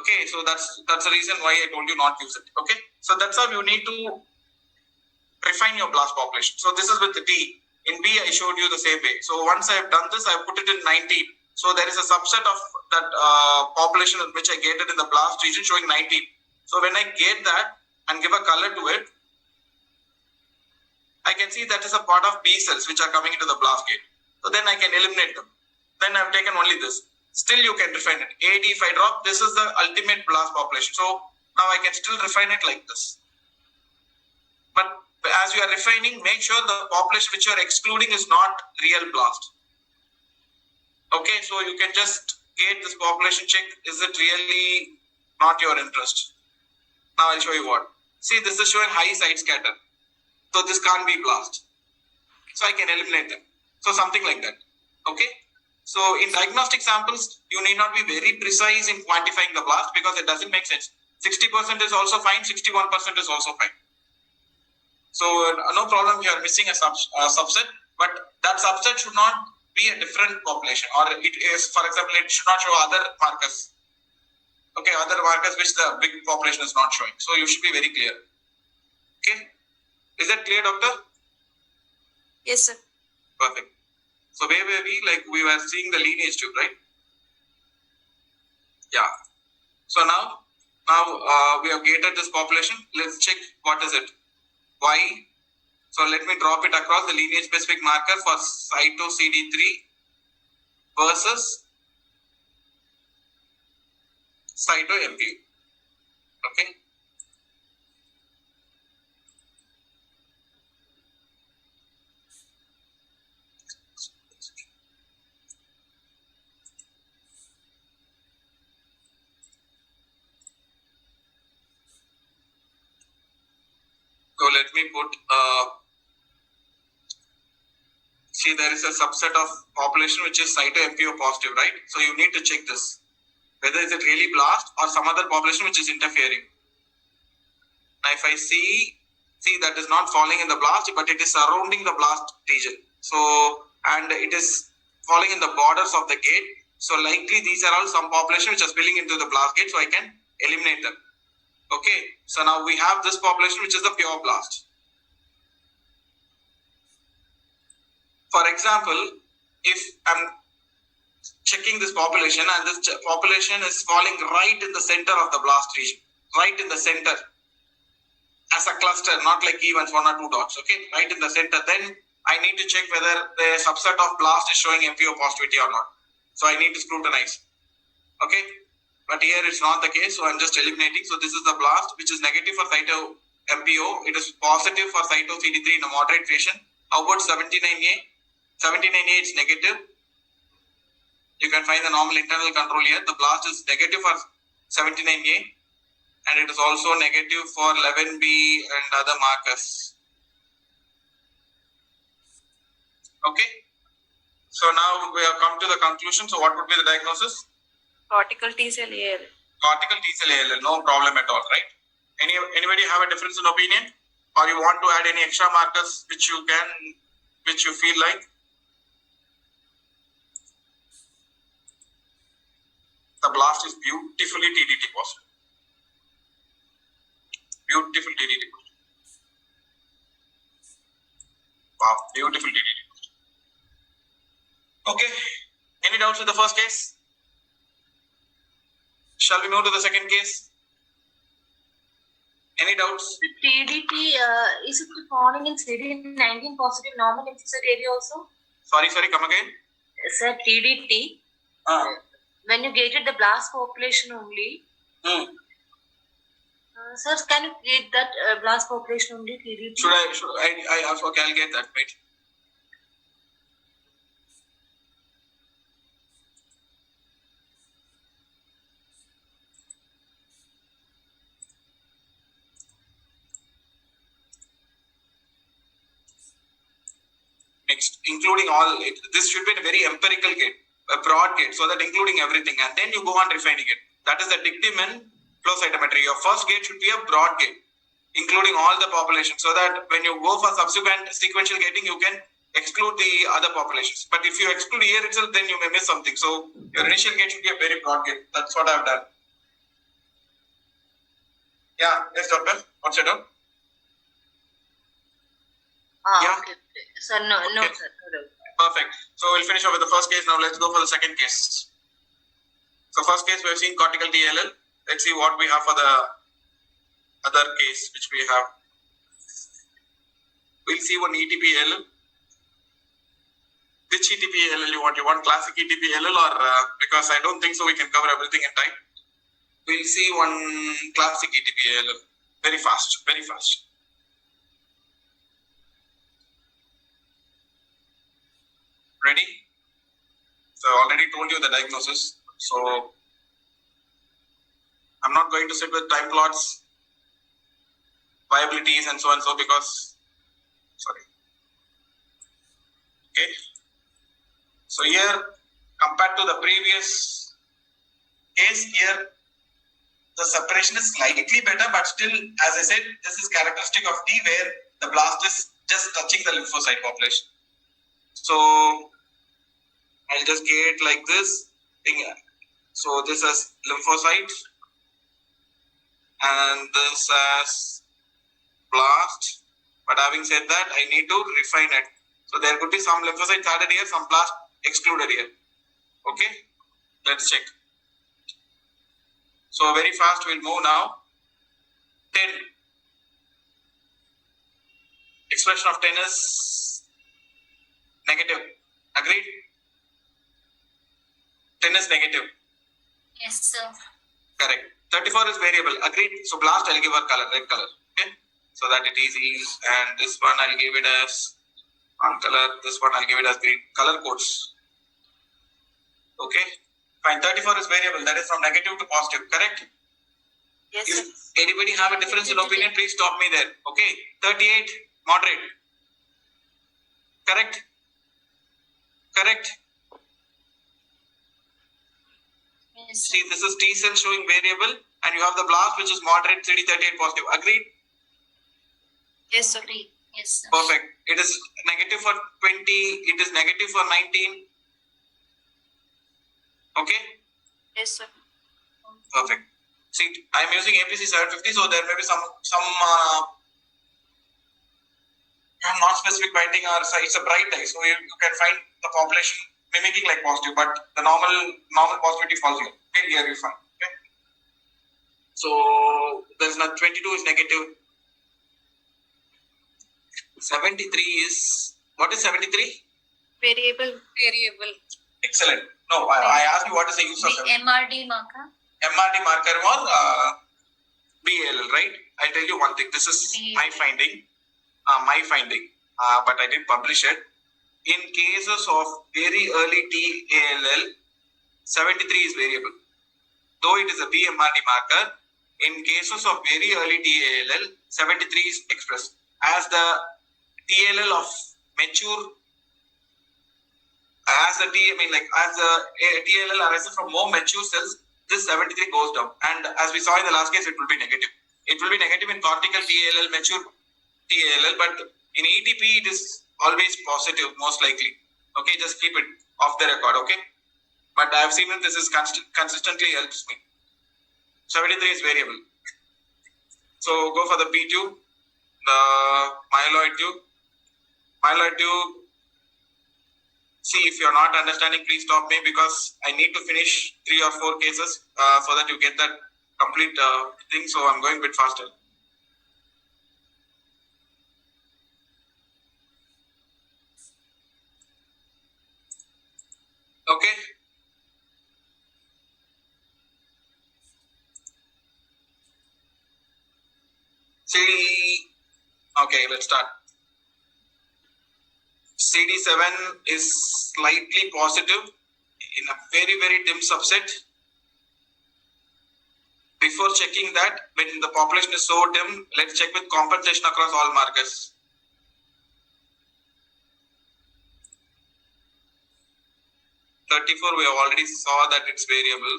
okay. So that's the reason why I told you not use it. Okay. So that's how you need to refine your blast population. So this is with the D. In B, I showed you the same way. So once I have done this, I have put it in 19. So there is a subset of that population which I get it in the blast region showing 19. So when I get that and give a color to it, I can see that is a part of B cells which are coming into the blast gate. So then I can eliminate them. Then I have taken only this. Still you can refine it. AD if I drop, this is the ultimate blast population. So now I can still refine it like this. But as you are refining, make sure the population which you are excluding is not real blast. Okay, so you can just get this population check. Is it really not your interest? Now I'll show you what. See, this is showing high site scatter. So this can't be blast. So I can eliminate them. So something like that. Okay. So in diagnostic samples, you need not be very precise in quantifying the blast because it doesn't make sense. 60% is also fine. 61% is also fine. So no problem. You are missing a subset, but that subset should not be a different population, or it is, for example, it should not show other markers. Okay, other markers which the big population is not showing. So you should be very clear. Okay. Is that clear, doctor? Yes, sir. Perfect. So where were we? Like we were seeing the lineage tube, right? Yeah. So now we have gated this population. Let's check what is it. Y. So let me drop it across the lineage specific marker for cyto CD3 versus cyto MPU. Okay. So let me put, see there is a subset of population which is cyto-MPO positive, right? So you need to check this. Whether is it really blast or some other population which is interfering. Now if I see that is not falling in the blast, but it is surrounding the blast region. So, and it is falling in the borders of the gate. So likely these are all some population which are spilling into the blast gate, so I can eliminate them. Okay, so now we have this population which is the pure blast. For example, if I'm checking this population and this population is falling right in the center of the blast region, right in the center as a cluster, not like events, 1 or 2 dots, okay, right in the center, then I need to check whether the subset of blast is showing MPO positivity or not. So I need to scrutinize, okay. But here it's not the case, so I'm just eliminating. So this is the blast, which is negative for cyto MPO. It is positive for cyto CD3 in a moderate fashion. How about 79A? 79A is negative. You can find the normal internal control here. The blast is negative for 79A, and it is also negative for 11B and other markers. Okay. So now we have come to the conclusion. So what would be the diagnosis? Cortical T cell AL. Cortical T cell ALL, no problem at all, right? Anybody have a difference in opinion, or you want to add any extra markers which you feel like? The blast is beautifully TDT positive. Beautiful TDT positive. Wow, beautiful TDT positive. Okay. Any doubts with the first case? Shall we move to the second case? Any doubts? TDT, is it falling in CD19 positive normal lymphocyte area also? Sorry, come again. Sir, TDT, when you gated the blast population only, sir, can you get that blast population only TDT? Should I okay, I'll get that, wait. including all. This should be a very empirical gate, a broad gate, so that including everything, and then you go on refining it. That is the dictum in flow cytometry. Your first gate should be a broad gate, including all the population, so that when you go for subsequent sequential gating, you can exclude the other populations. But if you exclude here itself, then you may miss something. So your initial gate should be a very broad gate. That's what I've done. Yeah, yes, doctor. What's your doubt? Yeah. Okay. Sir, no, Okay. sir. No. Perfect. So we'll finish off with the first case. Now let's go for the second case. So first case, we have seen cortical TLL. Let's see what we have for the other case which we have. We'll see one ETPLL. Which ETPLL you want? You want classic ETPLL or because I don't think so we can cover everything in time. We'll see one classic ETPLL. Very fast, very fast. Ready? So I already told you the diagnosis. So I'm not going to sit with time plots, viabilities and so because, sorry. Okay. So here, compared to the previous case, here the separation is slightly better, but still, as I said, this is characteristic of T where the blast is just touching the lymphocyte population. So I'll just gate like this thing. So this is lymphocyte and this as blast. But having said that, I need to refine it. So there could be some lymphocytes added here, some blast excluded here. Okay, let's check. So very fast we'll move now. 10. Expression of 10 is negative. Agreed? 10 is negative. Yes, sir. Correct. 34 is variable. Agreed. So blast I'll give a color, red color. Okay. So that it is easy. And this one I'll give it as one color. This one I'll give it as green. Color codes. Okay. Fine. 34 is variable. That is from negative to positive. Correct? Yes, If sir. anybody have a difference in opinion, please stop me there. Okay. 38, moderate. Correct? Correct? Yes, sir. See, this is T cell showing variable and you have the blast which is moderate, CD38 positive. Agreed? Yes, sir. Agree. Yes, sir. Perfect. It is negative for 20. It is negative for 19. Okay? Yes, sir. Perfect. See, I am using APC 750, so there may be some non-specific binding or it's a bright dye, so you can find the population mimicking like positive, but the normal positivity falls here. Okay, here you find. Okay. So there's not 22 is negative. 73 is what is 73? Variable. Excellent. No, I asked you what is the use of The MRD marker. MRD marker or BAL, right? I'll tell you one thing. This is my finding. But I didn't publish it. In cases of very early TALL, 73 is variable. Though it is a BMRD marker, in cases of very early TALL, 73 is expressed. As the TALL of mature, as the TALL arises from more mature cells, this 73 goes down. And as we saw in the last case, it will be negative. It will be negative in cortical TALL, mature TALL, but in ATP, it is always positive, most likely. Okay, just keep it off the record, okay? But I have seen that this is consistently helps me. 73 is variable. So go for the P tube, the myeloid tube. Myeloid tube. See, if you're not understanding, please stop me because I need to finish 3 or 4 cases so that you get that complete thing. So I'm going a bit faster. Okay. Okay, let's start. CD7 is slightly positive in a very, very dim subset. Before checking that, when the population is so dim, let's check with compensation across all markers. 34 we have already saw that it's variable.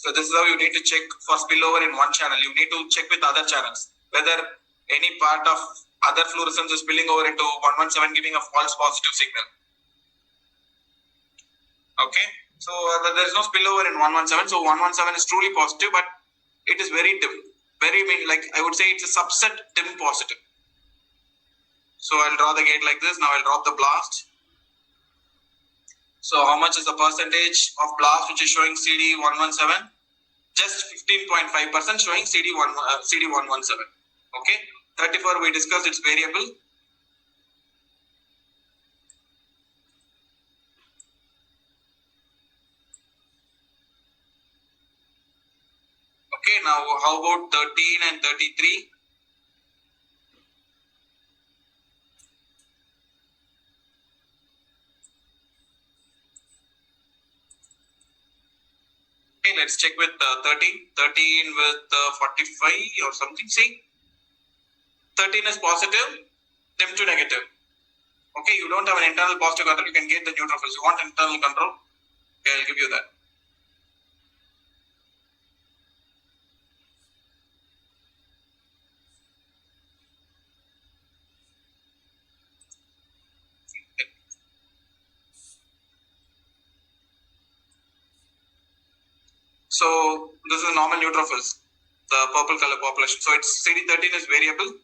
So this is how you need to check for spillover in one channel. You need to check with other channels whether any part of other fluorescence is spilling over into 117 giving a false positive signal. Okay, so there is no spillover in 117. So 117 is truly positive, but it is very dim. Very, like I would say it's a subset dim positive. So I'll draw the gate like this. Now I'll drop the blast. So how much is the percentage of blast which is showing CD117? Just 15.5% showing CD117. Okay, 34 we discussed it's variable. Okay, now how about 13 and 33? Okay, let's check with 13 with 45 or something. See, 13 is positive, dim to negative. Okay, you don't have an internal positive control, you can get the neutrophils. You want internal control? Okay, I'll give you that. So this is normal neutrophils, the purple color population. So it's CD13 is variable.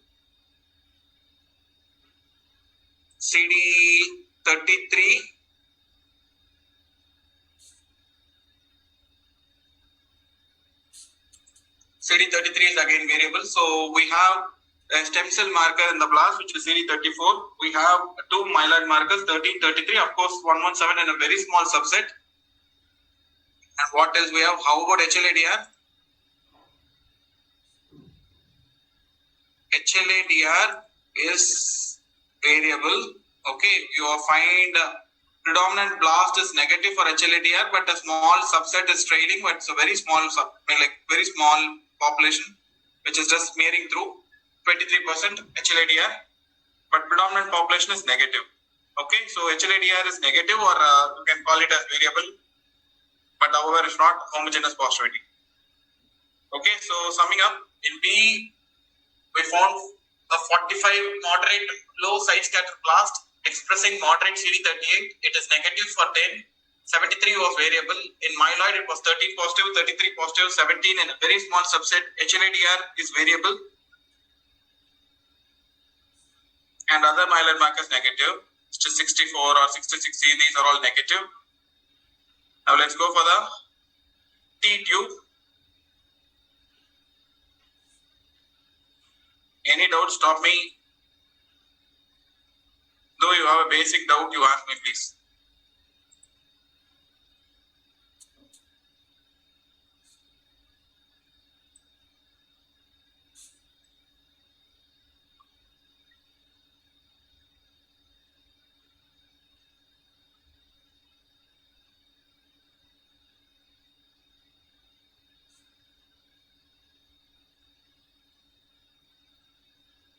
CD33 is again variable. So we have a stem cell marker in the blast which is CD34. We have two myeloid markers 13, 33. Of course 117 in a very small subset. And what else we have? How about HLA-DR? HLA-DR is variable. Okay, you find predominant blast is negative for HLA-DR, but a small subset is trailing, but it's a very small very small population which is just smearing through. 23% HLA-DR, but predominant population is negative. Okay, so HLA-DR is negative, or you can call it as variable, but however it's not homogeneous positivity. Okay, so summing up, in B we found a 45 moderate low side scatter blast expressing moderate CD38. It is negative for 10. 73 was variable. In myeloid it was 13 positive, 33 positive, 17 in a very small subset. HLA-DR is variable. And other myeloid markers negative. 64 or 66C, these are all negative. Now let's go for the T tube. Any doubt, stop me. Though you have a basic doubt, you ask me please.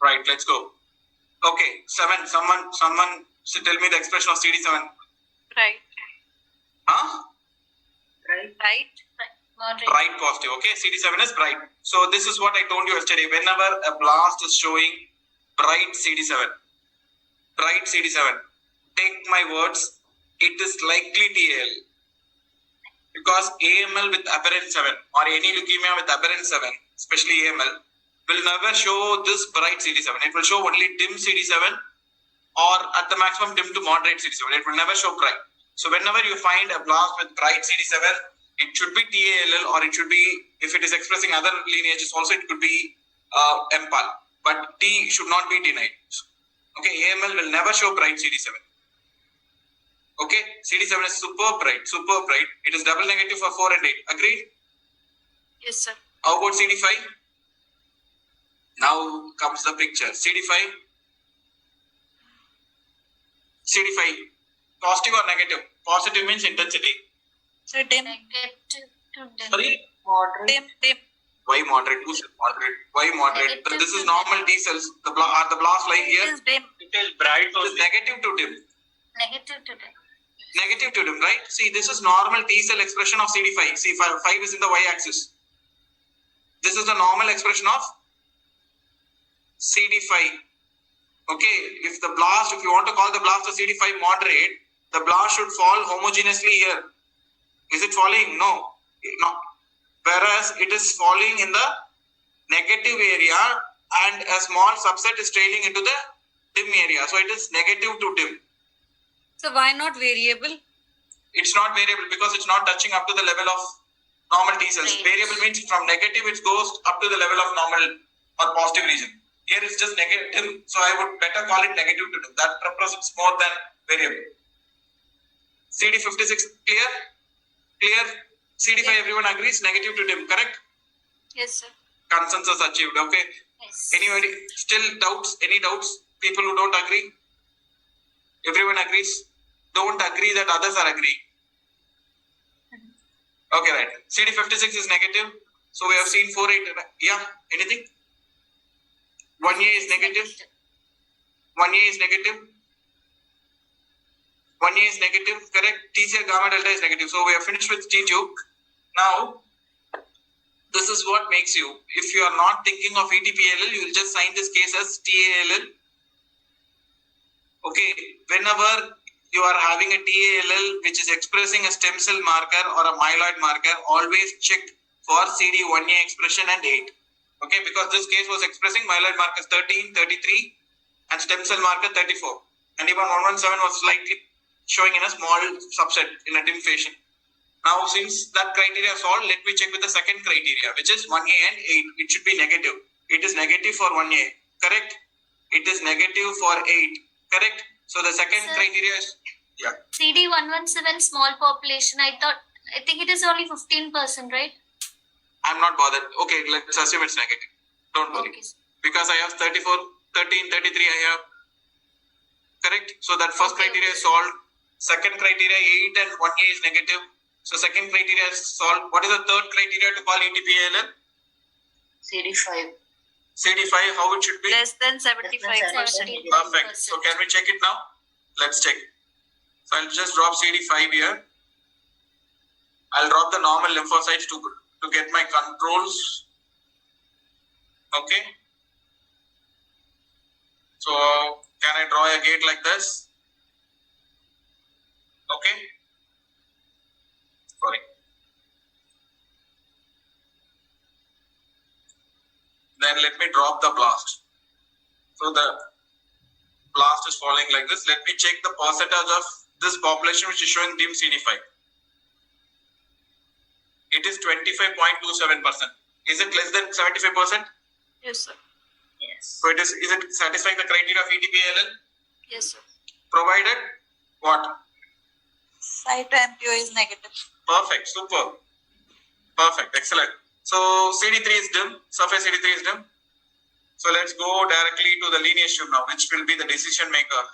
Right, let's go. Okay, 7. Someone tell me the expression of CD7. Right. Huh? Right. Moderate. Bright positive. Okay, CD7 is bright. So this is what I told you yesterday. Whenever a blast is showing bright CD7, take my words, it is likely TAL. Because AML with aberrant 7 or any leukemia with aberrant 7, especially AML, will never show this bright CD7. It will show only dim CD7 or at the maximum dim to moderate CD7. It will never show bright. So whenever you find a blast with bright CD7, it should be TALL, or it should be, if it is expressing other lineages also, it could be MPAL. But T should not be denied. Okay, AML will never show bright CD7. Okay, CD7 is super bright. It is double negative for 4 and 8. Agreed? Yes, sir. How about CD5? Now comes the picture. CD5, positive or negative? Positive means intensity. So dim. Negative. Sorry? Moderate. Dim. Why moderate? Who said moderate? Why moderate? Negative This is to normal T cells. Are the blast lying It here? is dim. It is bright It is only. negative to dim. Negative to dim. Negative to dim, right? See, this is normal T cell expression of CD5. See, 5 is in the y-axis. This is the normal expression of CD5. Okay, if you want to call the blast a CD5 moderate, the blast should fall homogeneously here. Is it falling? No. Whereas it is falling in the negative area and a small subset is trailing into the dim area. So it is negative to dim. So why not variable? It's not variable because it's not touching up to the level of normal T cells. Right. Variable means from negative it goes up to the level of normal or positive region. Here it's just negative, so I would better call it negative to dim. That represents more than variable. CD56 clear? Clear? CD5 Yes. everyone agrees, negative to dim, correct? Yes, sir. Consensus achieved, okay. Yes. Anybody still doubts? Any doubts? People who don't agree? Everyone agrees? Don't agree that others are agreeing. Okay, right. CD56 is negative. So we have seen 4, 8. Yeah, anything? 1A is negative. 1A is negative. 1A is negative, correct? TCR gamma delta is negative. So we are finished with T-tube. Now, this is what makes you, if you are not thinking of ETPLL, you will just sign this case as TALL. Okay, whenever you are having a TALL which is expressing a stem cell marker or a myeloid marker, always check for CD1A expression and 8. Okay, because this case was expressing myeloid markers 13, 33 and stem cell marker 34. And even 117 was slightly showing in a small subset in a dim fashion. Now, since that criteria is solved, let me check with the second criteria, which is 1A and 8. It should be negative. It is negative for 1A, correct? It is negative for 8, correct? So the second Sir. criteria is, yeah. CD117 small population. I think it is only 15%, right? I'm not bothered. Okay, let's assume it's negative. Don't worry. Okay. Because I have 34, 13, 33, I have. Correct? So that first Okay, criteria okay. is solved. Second criteria, 8 and 1A is negative. So second criteria is solved. What is the third criteria to call ETPALL? CD5. CD5, how it should be? Less than 75%. Perfect. So can we check it now? Let's check. So I'll just drop CD5 here. I'll drop the normal lymphocytes to get my controls. Okay. So can I draw a gate like this? Okay. Sorry. Then let me drop the blast. So the blast is falling like this. Let me check the percentage of this population which is showing dim CD5. It is 25.27%. Is it less than 75%? Yes, sir. Yes. So is it satisfying the criteria of ETPALL? Yes, sir. Provided what? Cyto-MPO is negative. Perfect, super. Perfect, excellent. So CD3 is dim, surface CD3 is dim. So let's go directly to the lineage tube now, which will be the decision maker.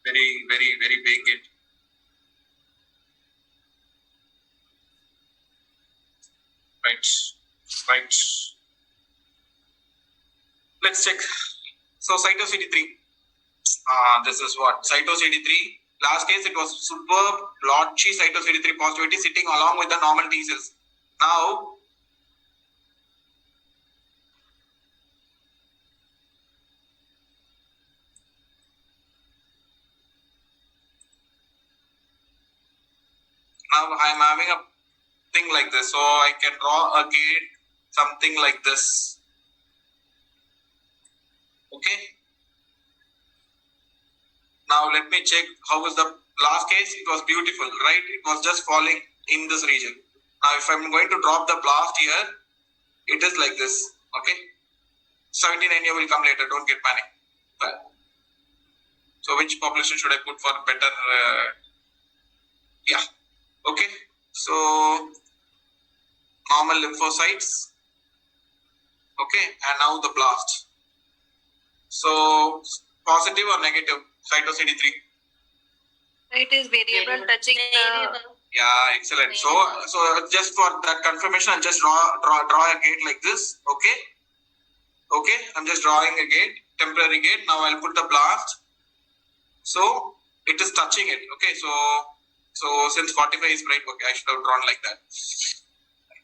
Very big it. Right. Let's check. So cyto CD3. This is what? Cyto CD3. Last case it was superb blotchy cyto CD3 positivity sitting along with the normal T cells. Now I'm having a thing like this. So I can draw a gate, something like this. Okay. Now let me check how was the last case. It was beautiful, right? It was just falling in this region. Now if I'm going to drop the blast here, it is like this. Okay. 79 year will come later. Don't get panic. But So which population should I put for better? Yeah. Okay. So normal lymphocytes. Okay, and now the blast. So positive or negative cyto CD3? It is variable touching the. Yeah, excellent. So just for that confirmation, I'll just draw a gate like this. Okay. Okay, I'm just drawing a gate, temporary gate. Now I'll put the blast. So it is touching it. Okay, so since 45 is bright, okay, I should have drawn like that.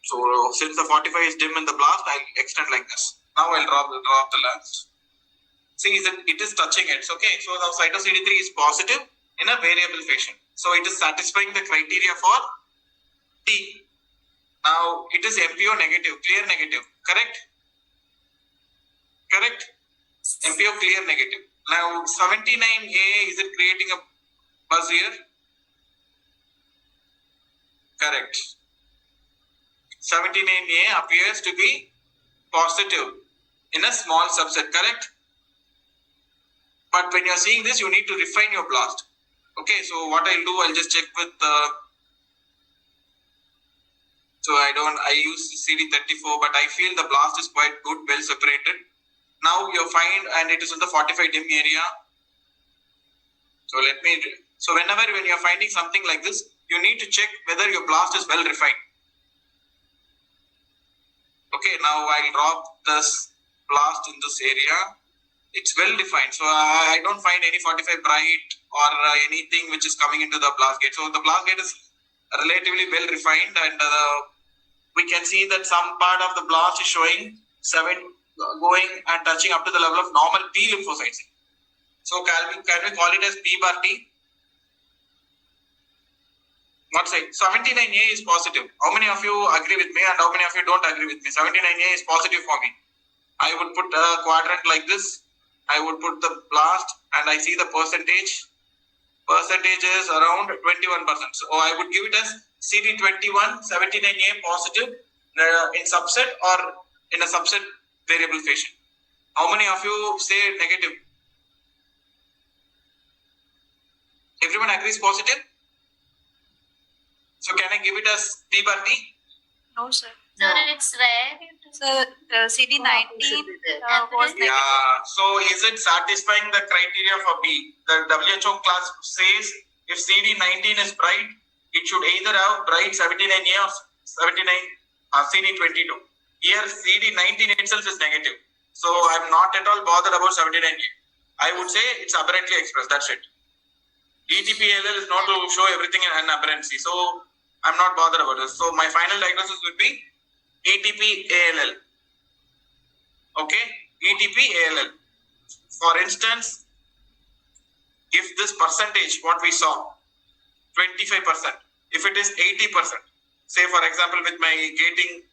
So since the 45 is dim in the blast, I'll extend like this. Now I'll draw the last. See, it is touching it. Okay, so now cyto CD3 is positive in a variable fashion. So it is satisfying the criteria for T. Now it is MPO negative, clear negative, correct? Correct? MPO clear negative. Now 79A, is it creating a buzz here? Correct. 79A appears to be positive in a small subset, correct? But when you are seeing this, you need to refine your blast. Okay, so what I'll do, I'll just check with so I use CD34, but I feel the blast is quite good, well separated. Now you're fine, and it is in the 45 dim area. So when you're finding something like this, you need to check whether your blast is well refined. Okay, now I'll drop this blast in this area. It's well defined, so I don't find any 45 bright or anything which is coming into the blast gate. So the blast gate is relatively well refined, and we can see that some part of the blast is showing 7 going and touching up to the level of normal T lymphocytes. So can we call it as P bar T? What say? 79A is positive. How many of you agree with me and how many of you don't agree with me? 79A is positive for me. I would put a quadrant like this. I would put the blast and I see the percentage. Percentage is around 21%. So I would give it as CD21, 79A positive in subset or in a subset variable fashion. How many of you say negative? Everyone agrees positive? So can I give it as P bar T? No, sir. Sir, it's rare. Sir, CD19 was negative. Yeah. So is it satisfying the criteria for B? The WHO class says if CD19 is bright, it should either have bright 79A or 79 CD22. Here CD19 itself is negative. So I'm not at all bothered about 79A. I would say it's aberrantly expressed. That's it. ETPALL is not to show everything in an aberrancy. So I'm not bothered about this. So my final diagnosis would be ETPALL. Okay, ETPALL. For instance, if this percentage, what we saw, 25%, if it is 80%, say for example with my gating,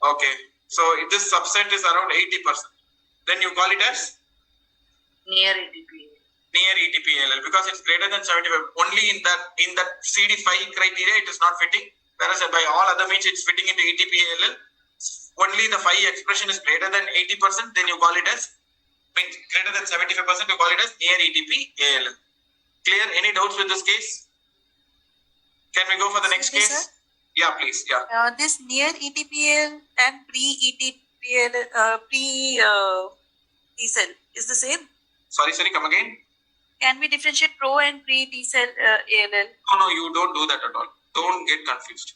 okay, so if this subset is around 80%, then you call it as Near ETP. near ETPALL because it's greater than 75. Only in that CD5 criteria it is not fitting, whereas by all other means it's fitting into ETPALL. Only the 5 expression is greater than 80%, then you call it as greater than 75%, you call it as near ETPALL. Clear? Any doubts with this case? Can we go for the next case? Sir? Yeah, please. Yeah. This near ETPL and pre-ETPL, T cell is the same. Sorry, come again. Can we differentiate pro and pre-T cell ALL? No, you don't do that at all. Don't get confused.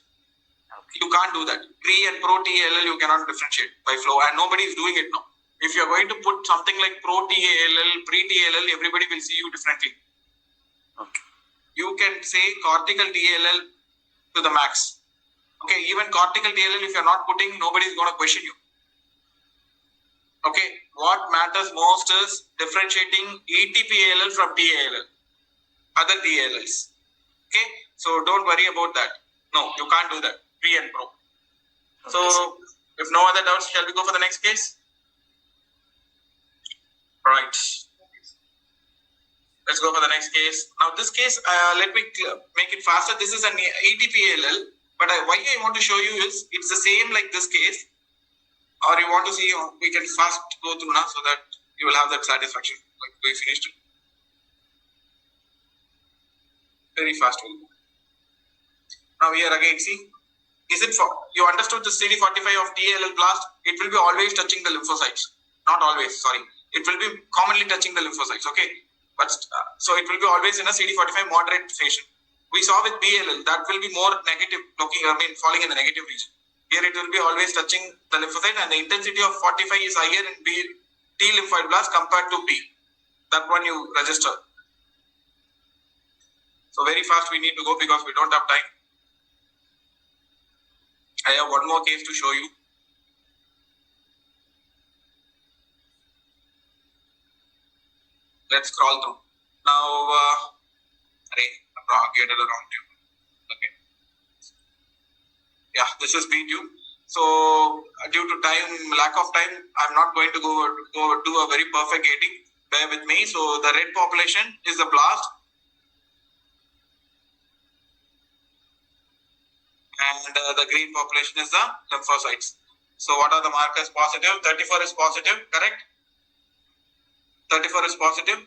Okay. You can't do that. Pre and pro TALL you cannot differentiate by flow, and nobody is doing it now. If you are going to put something like pro TALL, pre TALL, everybody will see you differently. Okay. You can say cortical TALL to the max. Okay, even cortical TALL, if you are not putting, nobody is going to question you. Okay, what matters most is differentiating ETPALL from TALL, other TALLs. Okay, so don't worry about that. No, you can't do that. Pre and pro. So, if no other doubts, shall we go for the next case? Right. Let's go for the next case. Now, this case, let me make it faster. This is an ETPALL, but why I want to show you is it's the same like this case. Or you want to see, we can fast go through now so that you will have that satisfaction. Like we finished it. Very fast. Now here again, see, is it for you understood the CD45 of TALL blast? It will be always touching the lymphocytes. Not always, sorry. It will be commonly touching the lymphocytes, okay? But so it will be always in a CD45 moderate fashion. We saw with BLL that will be more negative, falling in the negative region. Here it will be always touching the lymphocyte, and the intensity of 45 is higher in T lymphoid blast compared to B. That one you register. So very fast we need to go because we don't have time. I have one more case to show you. Let's scroll through. Now, get it around you. Okay. Yeah, this is B tube. So due to lack of time, I'm not going to go do a very perfect gating. Bear with me. So the red population is the blast, and the green population is the lymphocytes. So what are the markers positive? 34 is positive, correct? 34 is positive.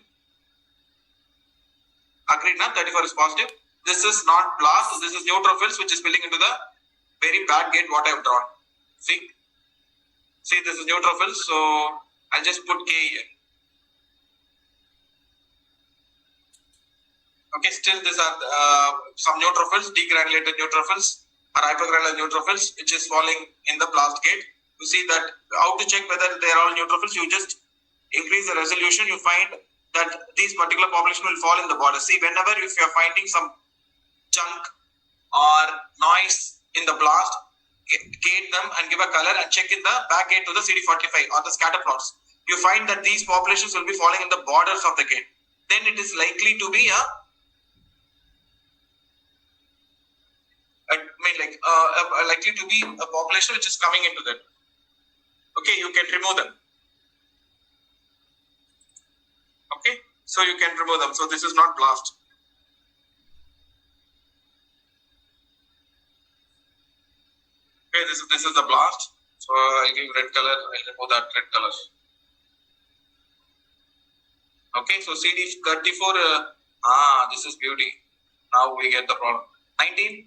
Agreed, na? 34 is positive. This is not blast. This is neutrophils which is filling into the very bad gate what I have drawn. See, this is neutrophils. So I'll just put K here. Okay, still these are some neutrophils, degranulated neutrophils or hypergranular neutrophils, which is falling in the blast gate. You see that how to check whether they are all neutrophils. You just increase the resolution. You find that these particular population will fall in the border. See, whenever if you are finding some junk or noise in the blast, gate them and give a color and check in the back gate to the CD45 or the scatter plots. You find that these populations will be falling in the borders of the gate. Then it is likely to be likely to be a population which is coming into that. Okay, you can remove them. Okay, so you can remove them. So this is not blast. Okay, this is the blast. So I'll give red color. I'll remove that red color. Okay, so CD34. This is beauty. Now we get the problem. 19.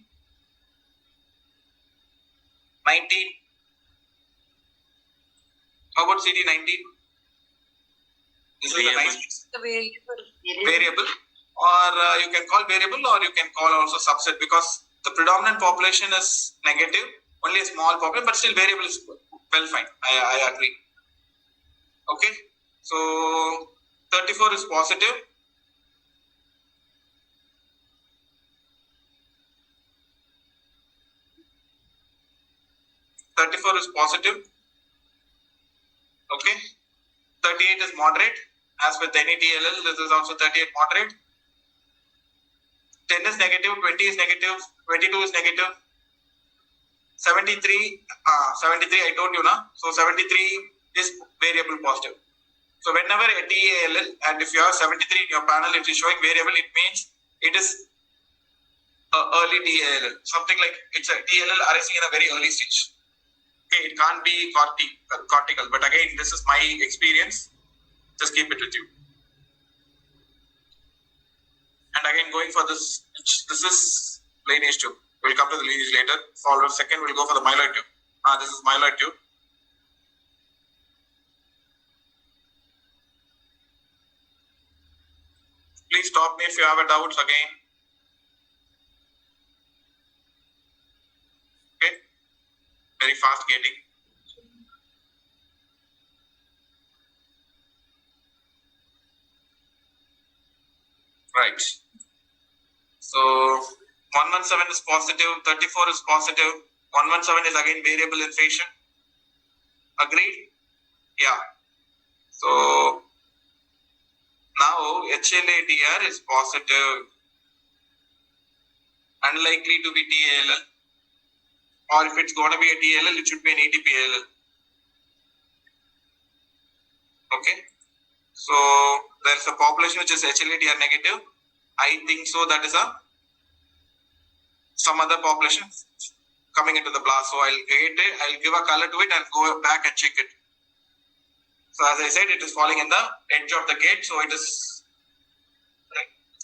How about CD19? This is a nice variable, or you can call variable, or you can call also subset, because the predominant population is negative, only a small population, but still variable is well fine. I agree. Okay, so 34 is positive. Is positive. Okay. 38 is moderate. As with any TLL, this is also 38 moderate. 10 is negative, 20 is negative, 22 is negative. 73, I told you now. So 73 is variable positive. So whenever a TALL, and if you have 73 in your panel, it is showing variable, it means it is early TALL. Something like it's a TLL arising in a very early stage. Okay, it can't be cortical, but again, this is my experience. Just keep it with you. And again, going for this is lineage tube. We'll come to the lineage later. For a second, we'll go for the myeloid tube. This is myeloid tube. Please stop me if you have a doubts again. Okay. Very fast gating. Right. So 117 is positive, 34 is positive, 117 is again variable in fashion. Agreed? Yeah. So now HLA-DR is positive, unlikely to be TALL, or if it's going to be a TLL, it should be an ATPLL. Okay. So there's a population which is HLA-DR negative. I think so that is some other population coming into the blast. So I'll gate it, I'll give a color to it and go back and check it. So as I said, it is falling in the edge of the gate. So it is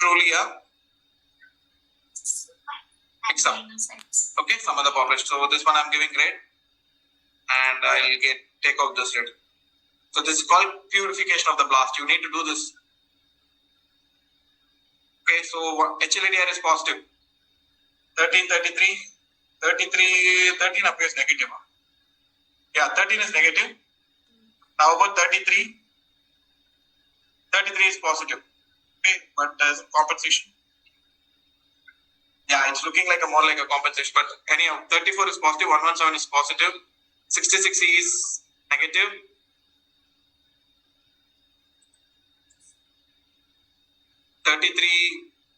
truly a Mix up. Okay, some other population. So this one I'm giving red, and I'll take out this red. So this is called purification of the blast. You need to do this. Okay, so HLADR is positive. 13, 33, 33, 13 appears negative. Yeah, 13 is negative. Now about 33, 33 is positive. Okay, but there's compensation. Yeah, it's looking like more like a compensation. But anyhow, 34 is positive, 117 is positive, 66 is negative.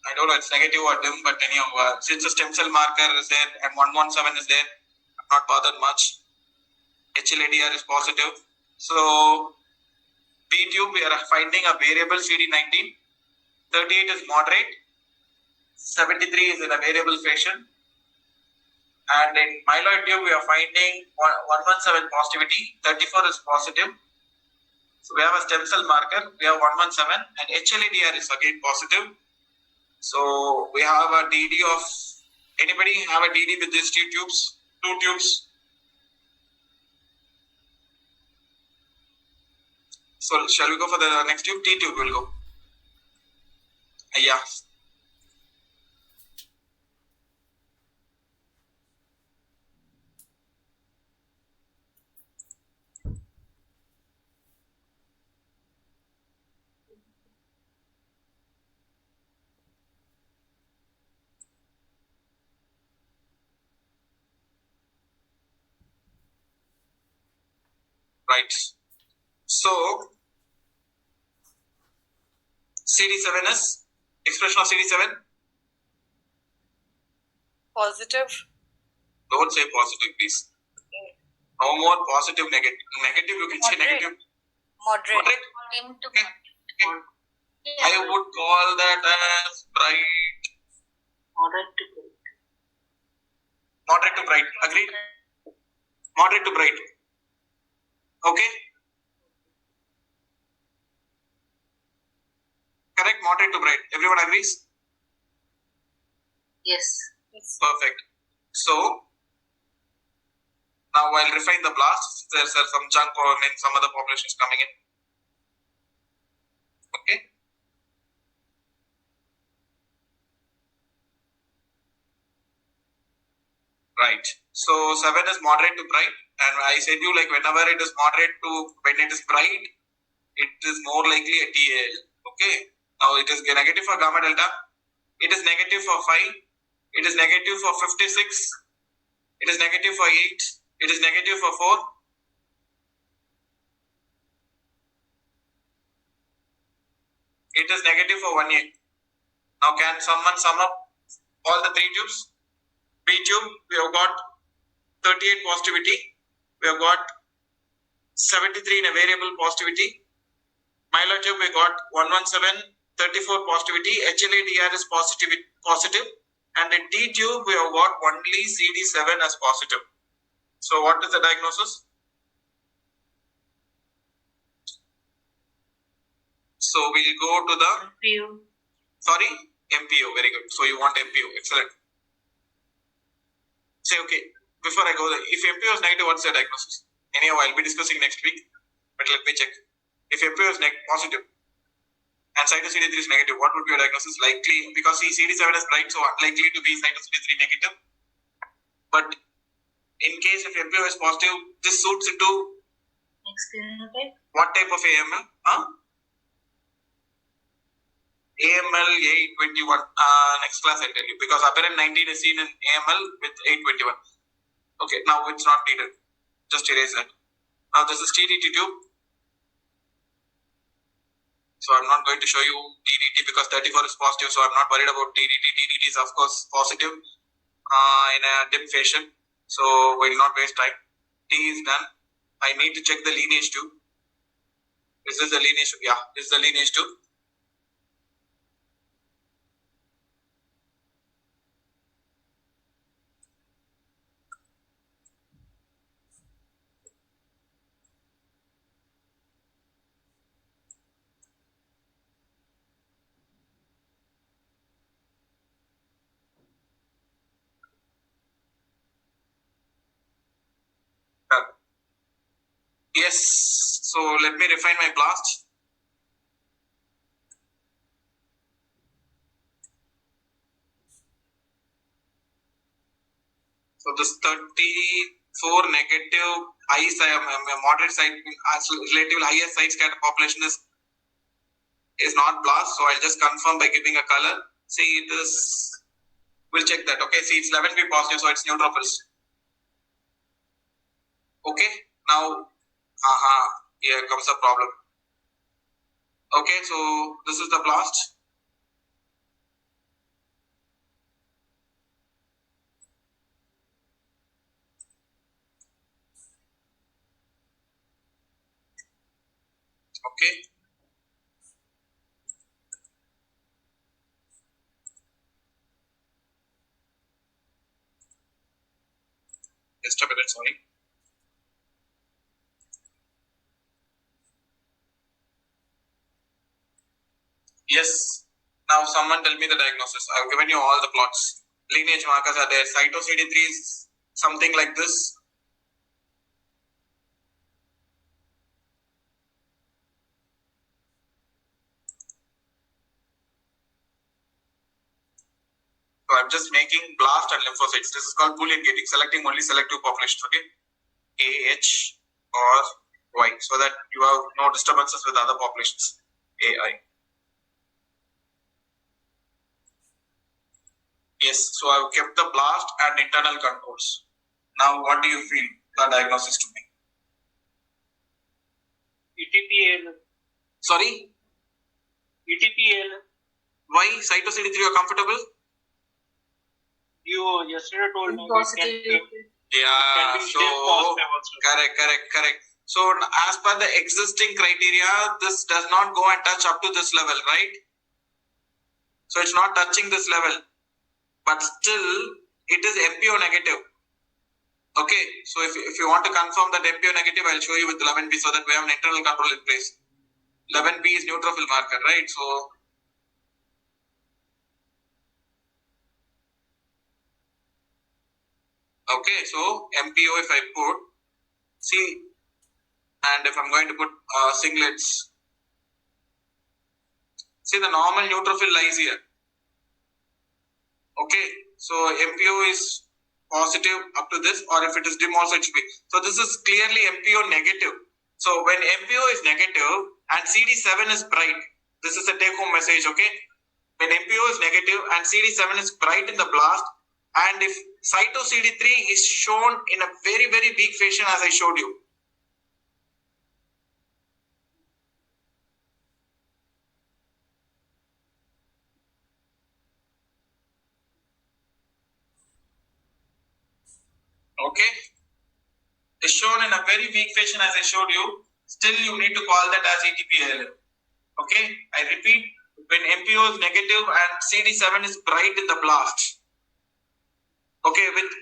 I don't know, it's negative or dim, but anyhow, since the stem cell marker is there and 117 is there, I'm not bothered much. HLADR is positive. So, B tube, we are finding a variable CD19. 38 is moderate. 73 is in a variable fashion. And in myeloid tube, we are finding 117 positivity. 34 is positive. So, we have a stem cell marker. We have 117 and HLADR is again positive. So we have a DD of, anybody have a DD with these two tubes? So shall we go for the next tube? T tube will go. Yeah. Right. So CD7 is expression of CD7. Positive. Don't say positive, please. No more positive, negative. Negative, you can say negative. Moderate. Okay. I would call that as bright. Moderate to bright. Agreed? Moderate to bright. Okay? Correct? Moderate to bright. Everyone agrees? Yes. Perfect. So, now I'll refine the blast. There's some junk or some other populations coming in. Okay? Right. So 7 is moderate to bright, and I said you like whenever it is moderate to when it is bright, it is more likely a TAL. Okay. Now it is negative for gamma delta. It is negative for 5. It is negative for 56. It is negative for 8. It is negative for 4. It is negative for 1A. Now can someone sum up all the 3 tubes? B tube, we have got 38 positivity. We have got 73 in a variable positivity. Myeloid tube, we got 117, 34 positivity. HLA-DR is positive. And in T tube, we have got only CD7 as positive. So what is the diagnosis? So we'll go to the MPO. Sorry, MPO. Very good. So you want MPO. Excellent. Say okay. Before I go there, if MPO is negative, what's the diagnosis? Anyhow, I'll be discussing next week. But let me check. If MPO is positive and cyto-CD3 is negative, what would be your diagnosis? Likely, because CD7 is bright, so unlikely to be cyto-CD3 negative. But in case if MPO is positive, this suits into Next phenotype. what type of AML? AML 821. Next class I'll tell you, because apparent 19 is seen in AML with 821. Okay, now it's not needed. Just erase that. Now this is TDT tube. So I'm not going to show you TDT because 34 is positive, so I'm not worried about TDT. TDT is of course positive in a dim fashion, so we'll not waste time. T is done. I need to check the lineage tube. Is this the lineage tube? Yeah, this is the lineage tube. Yes. So let me refine my blast. So this 34 negative high side, moderate side, relatively higher side scatter population is not blast. So I'll just confirm by giving a color. See, it is. We'll check that. Okay. See, it's 11B positive, so it's neutrophils. Okay. Now, here comes the problem. Okay. So this is the blast. Okay. Just a minute. Sorry. Yes. Now someone tell me the diagnosis. I've given you all the plots. Lineage markers are there. Cyto CD3 is something like this. So I'm just making blast and lymphocytes. This is called Boolean gating, selecting only selective populations. Okay. A, H or Y, so that you have no disturbances with other populations. AI. Yes. So I've kept the blast and internal controls. Now what do you feel the diagnosis to be? ETPL. Sorry? ETPL. Why? Cyto CD3 you are comfortable? You yesterday told me Positive. Yeah, so correct. So as per the existing criteria, this does not go and touch up to this level, right? So it's not touching this level, but still it is MPO negative. Okay, so if you want to confirm that MPO negative, I'll show you with 11B so that we have an internal control in place. 11B is neutrophil marker, right? So okay, so MPO if I put, see, and if I'm going to put singlets, see the normal neutrophil lies here. Okay, so MPO is positive up to this, or if it is dim also it should be. So this is clearly MPO negative. So when MPO is negative and CD7 is bright, this is a take home message, okay? When MPO is negative and CD7 is bright in the blast, and if Cyto CD3 is shown in a very, very weak fashion as I showed you. Okay, is shown in a very weak fashion as I showed you, still you need to call that as ETPL. Okay, I repeat, when MPO is negative and CD7 is bright in the blast, okay, with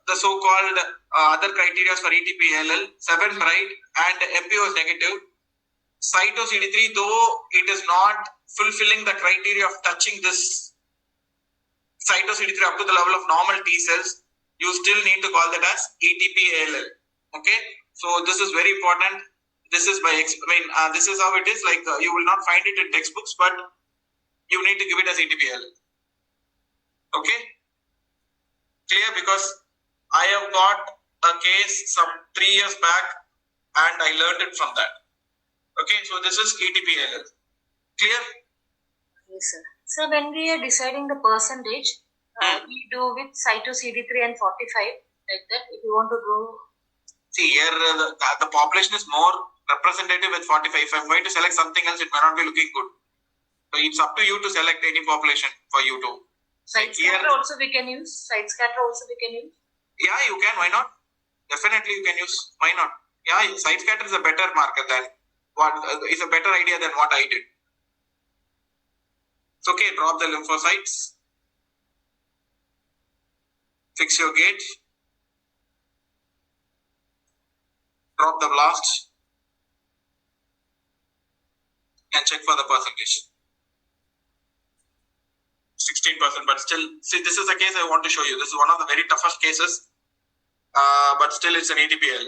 the so-called other criteria for ETPLL, 7 bright and MPO is negative, Cyto CD3, though it is not fulfilling the criteria of touching this Cyto CD3 up to the level of normal T cells, you still need to call that as ETPLL. Okay, so this is very important. This is this is how it is. Like you will not find it in textbooks, but you need to give it as ETPL. Okay, clear? Because I have got a case some 3 years back, and I learned it from that. Okay, so this is ETPL. Clear? Yes, sir. So when we are deciding the percentage, we do with Cyto CD3 and 45 like that. If you want to do. See here, the population is more representative with 45. If I'm going to select something else, it may not be looking good. So it's up to you to select any population for you to. Side scatter also we can use. Side scatter also we can use. Yeah, you can. Why not? Definitely you can use. Why not? Yeah, side scatter is a better marker than what is a better idea than what I did. It's okay. Drop the lymphocytes. Fix your gate. Drop the blast. And check for the percentage. 16%, but still, see, this is a case I want to show you. This is one of the very toughest cases, but still it's an ETPL.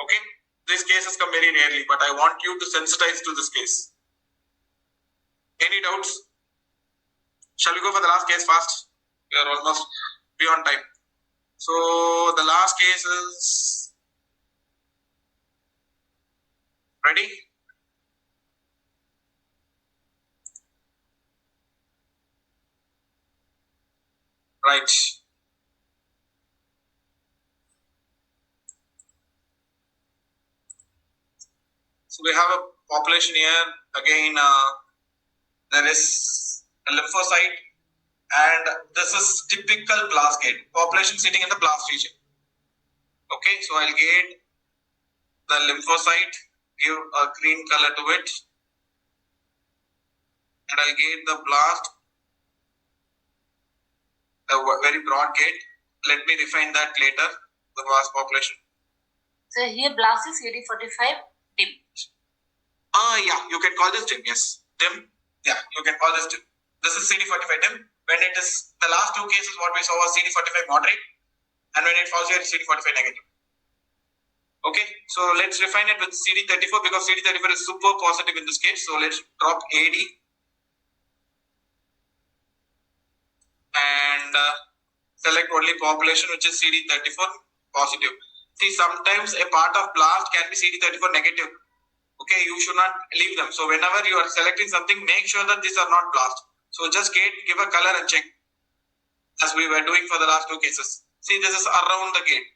Okay. These cases come very rarely, but I want you to sensitize to this case. Any doubts? Shall we go for the last case fast? We are almost beyond time. So the last case is ready. Right. So we have a population here. Again, there is a lymphocyte, and this is typical blast gate. Population sitting in the blast region. Okay, so I'll get the lymphocyte, give a green color to it, and I'll get the blast, a very broad gate. Let me refine that later, the blast population. So here blast is CD45 dim. Yeah, you can call this dim, yes. Dim, yeah, you can call this dim. This is CD45 dim. When it is, the last two cases what we saw was CD45 moderate, and when it falls here, CD45 negative. Okay, so let's refine it with CD34 because CD34 is super positive in this case. So let's drop AD and select only population which is CD34 positive. See, sometimes a part of blast can be CD34 negative. Okay, you should not leave them. So whenever you are selecting something, make sure that these are not blast. So just give a color and check, as we were doing for the last two cases. See, this is around the gate,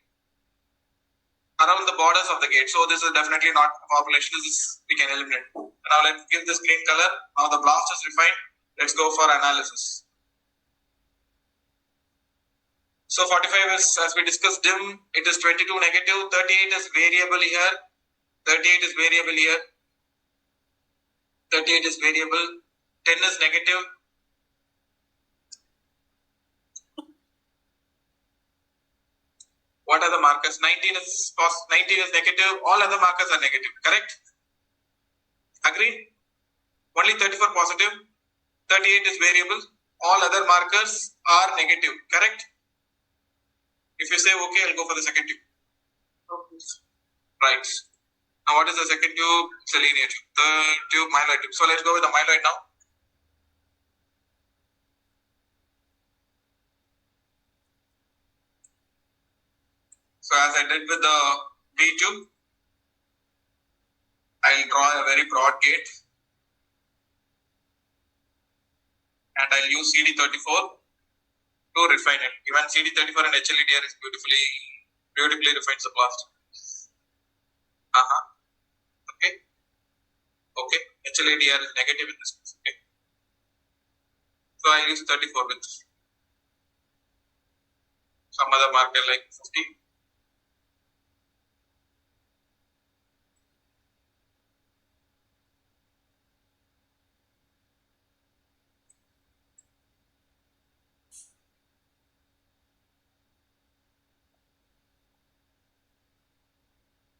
around the borders of the gate. So this is definitely not a population. This is, we can eliminate. Now let's give this green color. Now the blast is refined. Let's go for analysis. So 45 is, as we discussed, dim. It is 22 negative. 38 is variable here. 38 is variable here. 38 is variable. 10 is negative. What are the markers? 19 is negative. All other markers are negative. Correct? Agreed? Only 34 positive. 38 is variable. All other markers are negative. Correct? If you say okay, I'll go for the second tube. Okay. Right. Now what is the second tube? It's a linear tube. The tube, myeloid tube. So let's go with the myeloid now. So as I did with the B tube, I'll draw a very broad gate and I'll use CD34 to refine it. Even CD34 and HLEDR is beautifully refines the blast. Okay. Okay. HLEDR is negative in this case. Okay. So I'll use 34 with some other marker like 50.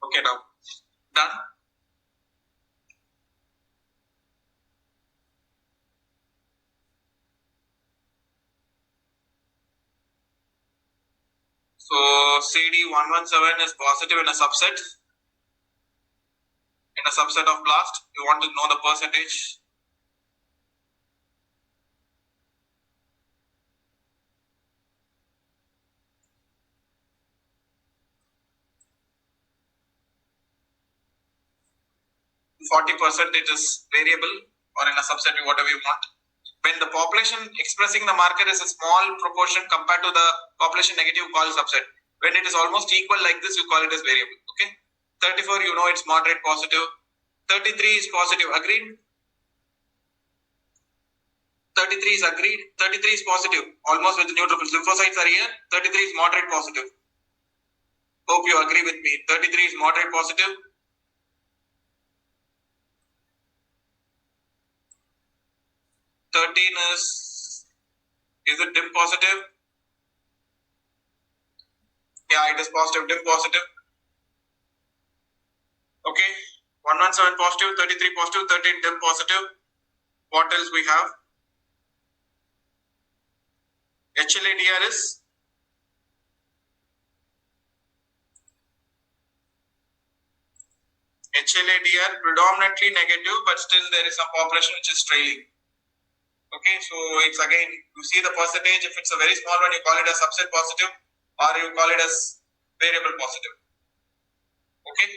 Okay, now done. So CD117 is positive in a subset. In a subset of blast, you want to know the percentage. %, it is variable, or in a subset, whatever you want. When the population expressing the marker is a small proportion compared to the population negative, you call subset. When it is almost equal like this, you call it as variable. Okay. 34, you know it's moderate positive. 33 is positive. Agreed? 33 is agreed. 33 is positive. Almost with the neutrophils. Lymphocytes are here. 33 is moderate positive. Hope you agree with me. 33 is moderate positive. 13 is it dim positive? Yeah, it is positive, dim positive. Okay, 117 positive, 33 positive, 13 dim positive. What else we have? HLA-DR is HLA-DR predominantly negative, but still there is some population which is trailing. Okay, so it's again, you see the percentage, if it's a very small one, you call it as subset positive, or you call it as variable positive. Okay.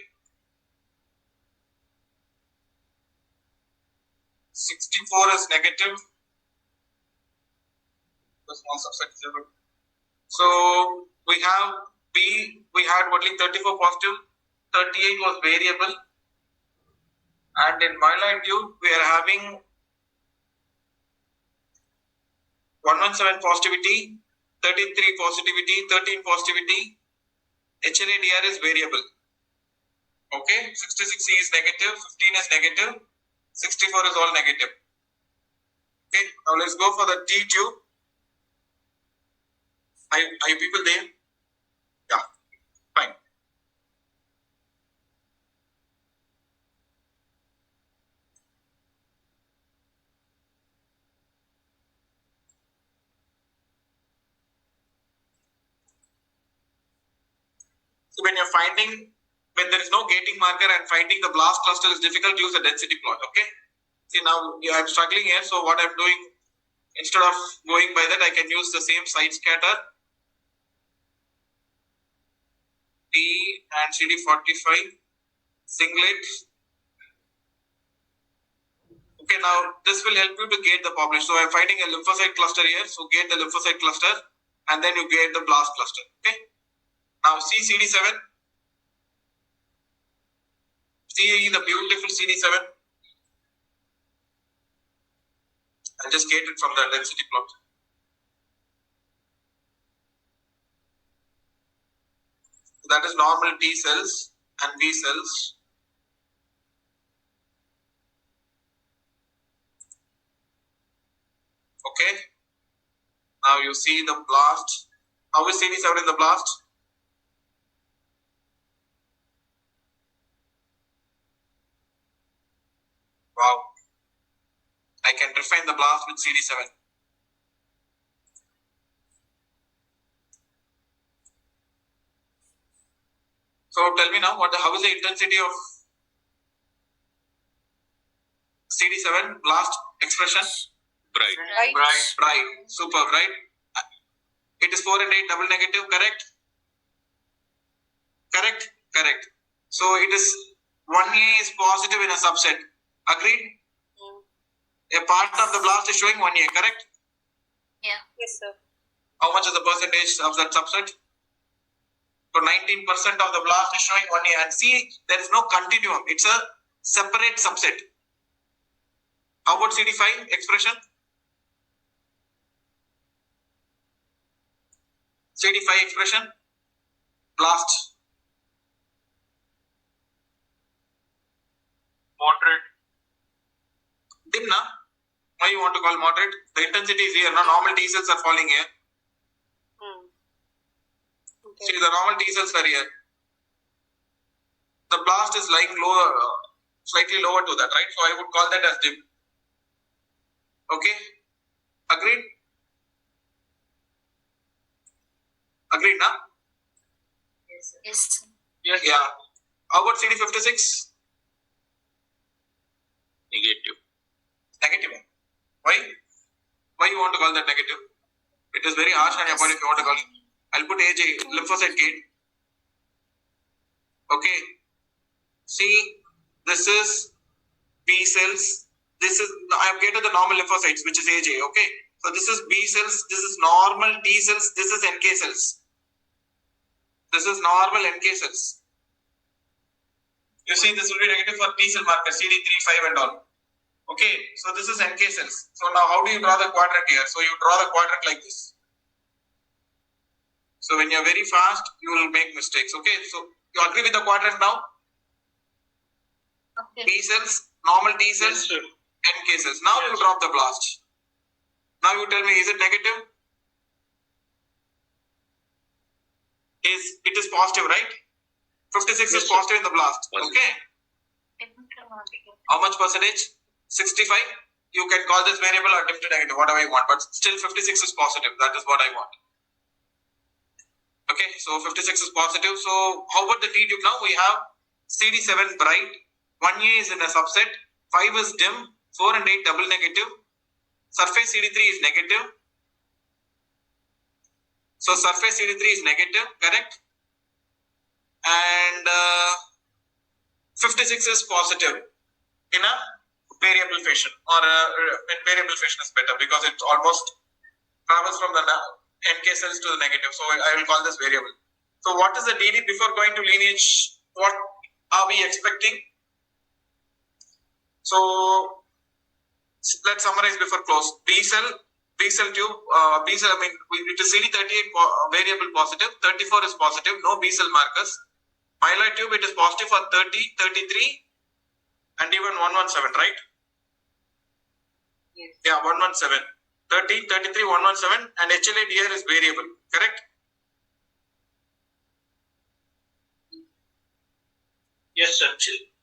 64 is negative. The small subset is able. So we have B, we had only 34 positive, 38 was variable, and in myeloid tube we are having 117 positivity, 33 positivity, 13 positivity. HLA-DR is variable. Okay, 66C is negative, 15 is negative, 64 is all negative. Okay, now let's go for the T tube. Are you people there? Yeah, fine. So when you're finding, when there is no gating marker and finding the blast cluster is difficult, use a density plot. Okay. See now I'm struggling here. So what I'm doing, instead of going by that, I can use the same side scatter. T and CD45 singlet. Okay, now this will help you to gate the population. So I'm finding a lymphocyte cluster here. So gate the lymphocyte cluster and then you gate the blast cluster. Okay. Now see CD7. See the beautiful CD7. And just gate it from the density plot. So that is normal T cells and B cells. Okay. Now you see the blast. How is CD7 in the blast? Wow. I can refine the blast with CD7. So tell me now, how is the intensity of CD7 blast expression? Bright. Bright. Superb, right? It is 4 and 8 double negative, correct? Correct. So it is 1A is positive in a subset. Agreed? A part of the blast is showing 1A, correct? Yeah. Yes, sir. How much is the percentage of that subset? So 19% of the blast is showing 1A. And see, there is no continuum. It's a separate subset. How about CD5 expression? CD5 expression? Blast. Moderate. Dim na? Why you want to call moderate? The intensity is here. Now normal T cells are falling here. Okay. See, the normal T cells are here. The blast is lying lower, slightly lower to that, right? So I would call that as dim. Okay? Agreed? Agreed, na? Yes. Yes. Yeah. How about CD56? Negative. Negative. Why? Why you want to call that negative? It is very harsh on your body if you want to call it. I'll put AJ, lymphocyte gate. Okay. See, this is B cells. This is, I have gated the normal lymphocytes, which is AJ. Okay. So this is B cells. This is normal T cells. This is NK cells. This is normal NK cells. You see, this will be negative for T cell marker, CD3, 5 and all. Okay, so this is NK cells. So now how do you draw the quadrant here? So you draw the quadrant like this. So when you're very fast, you will make mistakes. Okay, so you agree with the quadrant now? Okay. T cells, normal T cells, Yes, sir. NK cells. Now you Yes. drop the blast. Now you tell me, is it negative? It is positive, right? 56 Yes, is sir. positive in the blast. Positive. Okay. How much percentage? 65. You can call this variable or dim to negative, whatever you want, but still 56 is positive. That is what I want. Okay, so 56 is positive. So how about the T tube now? We have CD7 bright 1A is in a subset, 5 is dim, 4 and 8 double negative, surface CD3 is negative. So surface CD3 is negative, correct? And 56 is positive in a variable fashion, or in variable fashion is better because it almost travels from the NK cells to the negative. So I will call this variable. So what is the DD before going to lineage? What are we expecting? So let's summarize before close. B cell tube, B cell, I mean, it is CD38 variable positive, 34 is positive, no B cell markers. Myeloid tube, it is positive for 30, 33, and even 117, right? Yes. Yeah, 117. 30, 33, 117, and HLA-DR is variable, correct? Yes, sir.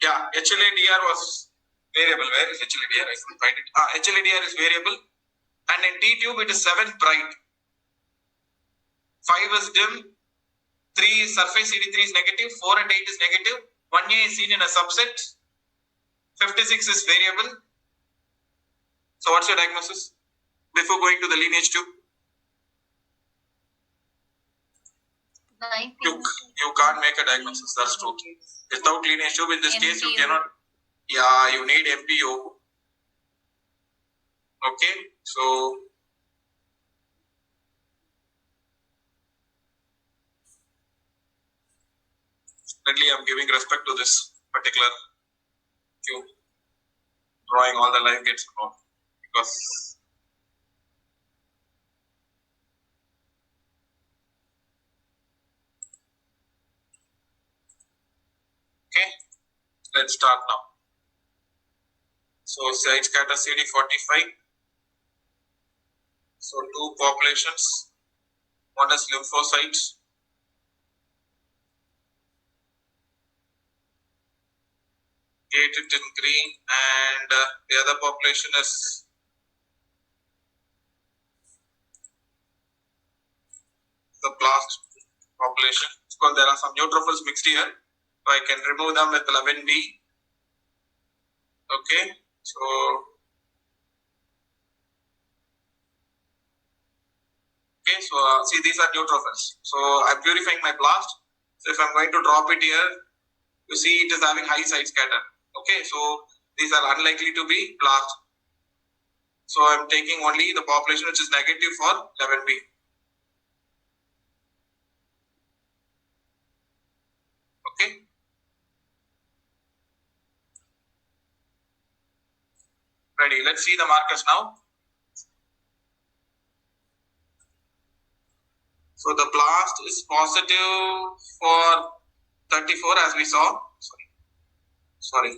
Yeah, HLA-DR was variable. Where is HLA-DR? I couldn't find it. HLA-DR is variable. And in T-tube, it is 7 bright. 5 is dim. 3 is surface CD3 is negative. 4 and 8 is negative. 1A is seen in a subset. 56 is variable. So what's your diagnosis before going to the lineage tube? You can't make a diagnosis. That's true. Without lineage tube, in this case, you cannot. Yeah, you need MPO. Okay, so definitely I'm giving respect to this particular tube. Drawing all the live gates wrong because okay, let's start now. So site scatter CD45. So two populations. One is lymphocytes. Gated in green, and the other population is the blast population. Because there are some neutrophils mixed here, so I can remove them with 11B. Okay, so see, these are neutrophils. So I'm purifying my blast. So if I'm going to drop it here, you see it is having high side scatter. Okay, so these are unlikely to be blast. So I'm taking only the population which is negative for 11B. Okay. Ready. Let's see the markers now. So the blast is positive for 34 as we saw. Sorry.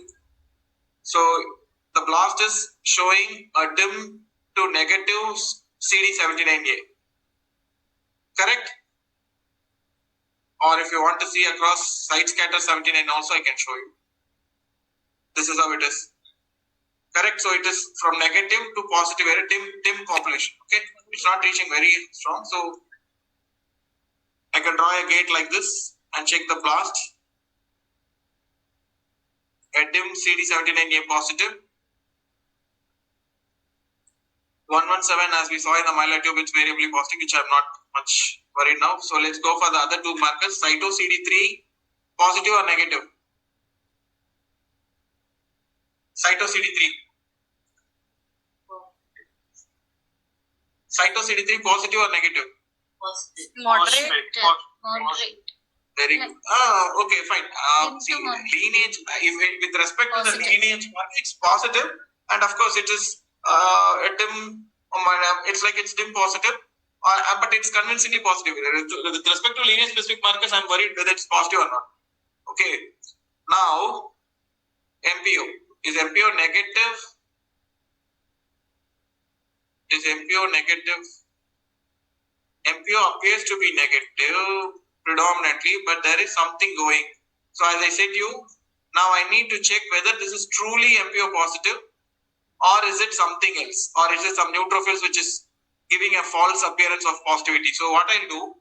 So the blast is showing a dim to negative CD79A. Correct? Or if you want to see across side scatter 79 also, I can show you. This is how it is. Correct? So it is from negative to positive, very dim population. Okay? It's not reaching very strong. So I can draw a gate like this and check the blast. A dim CD79A positive. 117 as we saw in the myeloid tube, it's variably positive, which I'm not much worried now. So let's go for the other two markers. Cyto CD3 positive or negative? Cyto CD3. Cyto CD3 positive or negative? Moderate. Very good. Okay, fine. See, lineage, with respect to the lineage one, it's positive, and of course it is a dim. It's like it's dim positive, but it's convincingly positive. With respect to lineage specific markers, I'm worried whether it's positive or not. Okay. Now, MPO is MPO negative. Is MPO negative? MPO appears to be negative predominantly, but there is something going. So as I said to you, now I need to check whether this is truly MPO positive, or is it something else, or is it some neutrophils which is giving a false appearance of positivity. So what I'll do,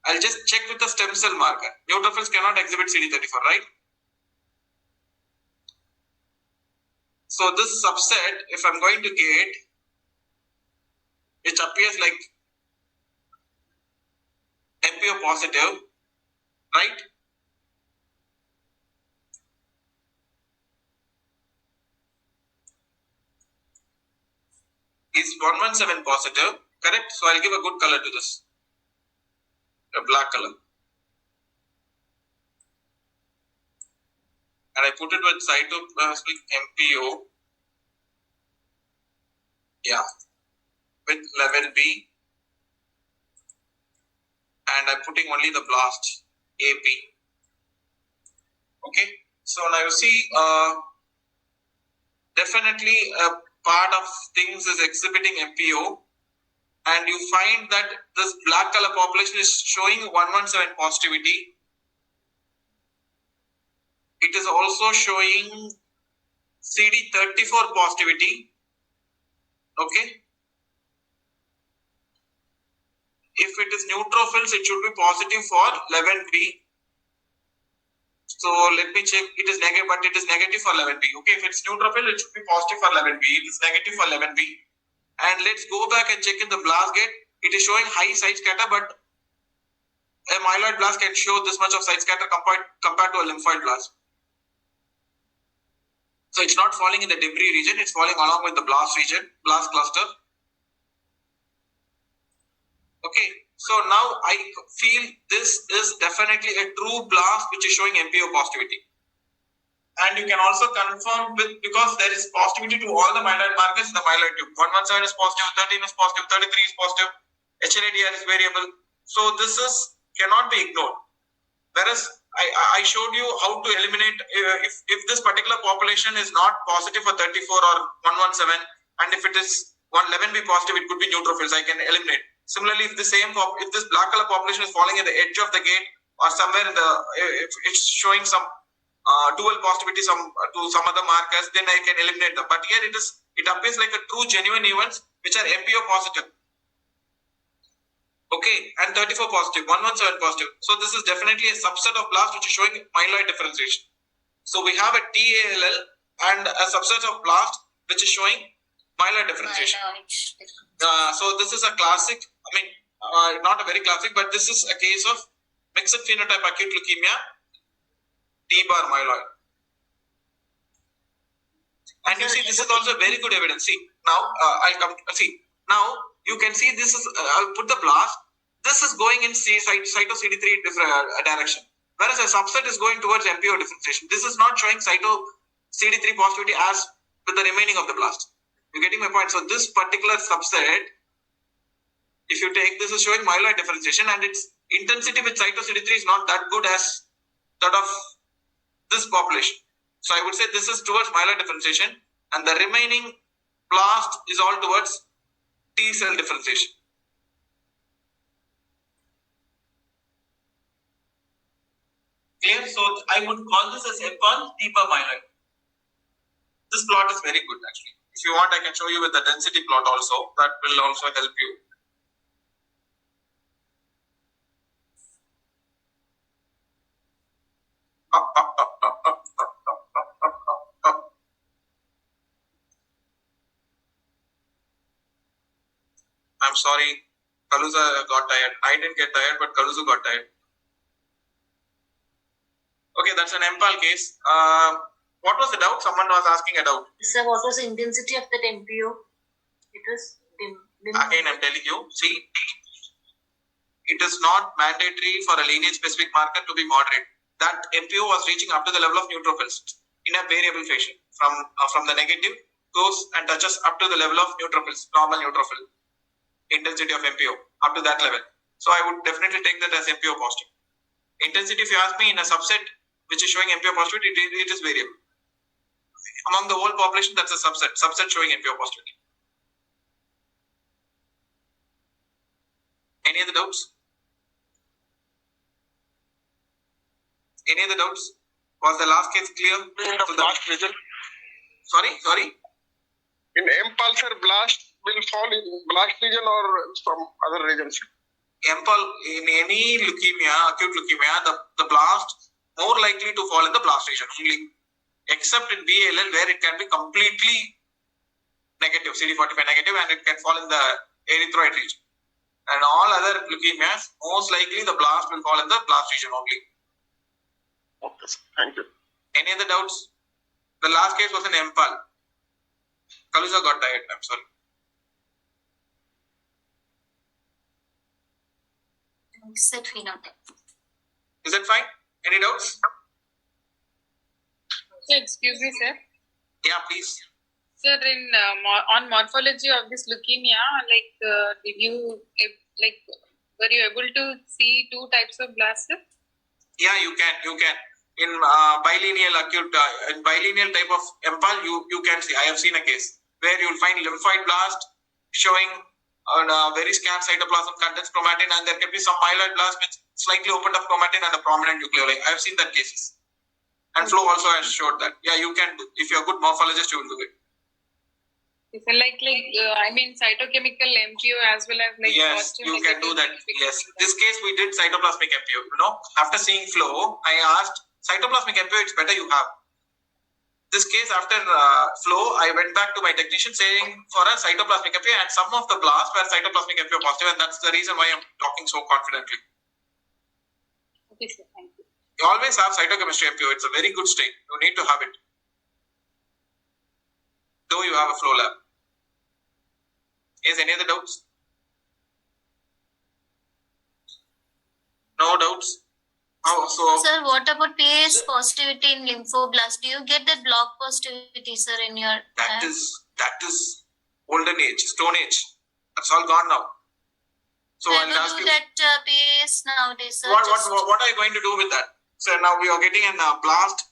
I'll just check with the stem cell marker. Neutrophils cannot exhibit CD34, right? So this subset, if I'm going to get, which appears like MPO positive, right? Is 117 positive, correct? So I'll give a good color to this, a black color. And I put it with cytoplasmic MPO, yeah, with level B. And I'm putting only the blast, AP. Okay, so now you see, definitely a part of things is exhibiting MPO, and you find that this black color population is showing 117 positivity. It is also showing CD34 positivity. Okay. If it is neutrophils, it should be positive for 11B. So let me check. It is negative, but it is negative for 11B. Okay, if it's neutrophil, it should be positive for 11B. It is negative for 11B. And let's go back and check in the blast gate. It is showing high side scatter, but a myeloid blast can show this much of side scatter compared to a lymphoid blast. So it's not falling in the debris region, it's falling along with the blast region, blast cluster. Okay, so now I feel this is definitely a true blast which is showing MPO positivity. And you can also confirm with, because there is positivity to all the myeloid markers in the myeloid tube. 117 is positive, 13 is positive, 33 is positive, HLA-DR is variable. So this is cannot be ignored. Whereas I showed you how to eliminate if this particular population is not positive for 34 or 117, and if it is 111B positive, it could be neutrophils. I can eliminate. Similarly, if this black color population is falling at the edge of the gate or somewhere in the, if it's showing some dual positivity to some other markers, then I can eliminate them. But here it appears like a true genuine events which are MPO positive. Okay, and 34 positive, 117 positive. So this is definitely a subset of blast which is showing myeloid differentiation. So we have a TALL and a subset of blast which is showing myeloid differentiation. So this is a classic, not a very classic, but this is a case of mixed phenotype acute leukemia, T-bar myeloid. And you see, this is also very good evidence. See, now I'll come, now you can see this is, I'll put the blast, this is going in cyto CD3 direction, whereas a subset is going towards MPO differentiation. This is not showing cyto CD3 positivity as with the remaining of the blast. You're getting my point? So this particular subset, if you take, this is showing myeloid differentiation, and its intensity with cyto CD3 is not that good as that of this population. So I would say this is towards myeloid differentiation, and the remaining blast is all towards T cell differentiation. Clear? So I would call this as F1 T-bar myeloid. This plot is very good actually. If you want, I can show you with the density plot also. That will also help you. I'm sorry, Kaluza got tired. I didn't get tired, but Kaluza got tired. Okay, that's an MPAL case. What was the doubt? Someone was asking a doubt. Sir, what was the intensity of that MPO? It was dim. Again, I'm telling you, see, it is not mandatory for a lineage specific marker to be moderate. That MPO was reaching up to the level of neutrophils in a variable fashion. From the negative goes and touches up to the level of neutrophils, normal neutrophil intensity of MPO up to that level. So I would definitely take that as MPO positive. Intensity, if you ask me, in a subset which is showing MPO positivity, it is variable. Among the whole population, that's a subset showing MPO positivity. Any other doubts? Any other doubts? Was the last case clear? In the blast region. Sorry? In MPAL, sir, blast will fall in blast region or some other regions? MPAL, in any leukemia, acute leukemia, the blast more likely to fall in the blast region only. except in BALL where it can be completely negative, CD45 negative, and it can fall in the erythroid region. And all other leukemias, most likely the blast will fall in the blast region only. Okay, sir. Thank you. Any other doubts? The last case was an MPAL. Kalusa got tired, I'm sorry. Set phenotype. Is that fine? Any doubts? So, excuse me, sir. Yeah, please. Sir, in on morphology of this leukemia, did you were you able to see two types of blasts, sir? Yeah, you can. In bilineal acute, in bilineal type of MPAL, you can see. I have seen a case where you will find lymphoid blast showing on very scant cytoplasm contents chromatin, and there can be some myeloid blast with slightly opened up chromatin and a prominent nucleoli. I have seen that cases. And Flo also has showed that. Yeah, you can do. If you're a good morphologist, you will do it. It's cytochemical MPO as well as Yes, you can do that. Yes. This case we did cytoplasmic MPO. After seeing Flo, I asked cytoplasmic MPO, it's better you have. This case after Flo, I went back to my technician saying for a cytoplasmic MPO, and some of the blasts were cytoplasmic MPO positive, and that's the reason why I'm talking so confidently. Okay, sir. Thank you. You always have cytochemistry MPO. It's a very good state. You need to have it. Though you have a flow lab. Is any other doubts? No doubts? Sir, what about PAS positivity in lymphoblast? Do you get that block positivity, sir, in your that is olden age, stone age. That's all gone now. So I'll ask you that PAS nowadays, sir. What are you going to do with that? So now we are getting a blast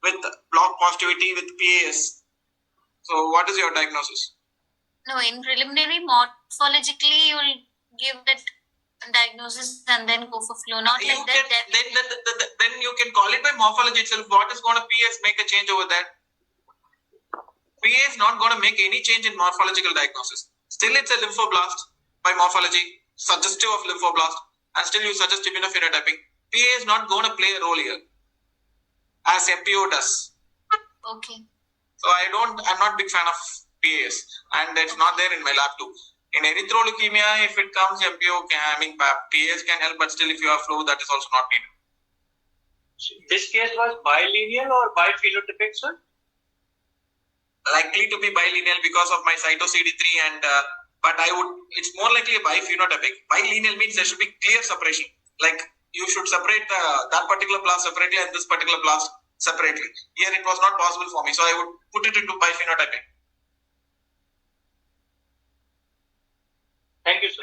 with block positivity with PAS. So what is your diagnosis? No, in preliminary morphologically, you will give that diagnosis and then go for flow. Not like that. Then you can call it by morphology itself. What is going to PAS make a change over that? PA is not going to make any change in morphological diagnosis. Still, it's a lymphoblast by morphology, suggestive of lymphoblast, and still you suggest immunophenotyping. PA is not going to play a role here, as MPO does. Okay. So I'm not a big fan of PAS, and it's not there in my lab too. In erythroleukemia, if it comes, PAS can help, but still, if you have flow, that is also not needed. This case was bilineal or biphenotypic, sir? Likely to be bilineal because of my cyto CD3, and but it's more likely a biphenotypic. Bilineal means there should be clear separation. Like you should separate that particular blast separately and this particular blast separately. Here it was not possible for me, so I would put it into biphenotyping. Thank you, sir.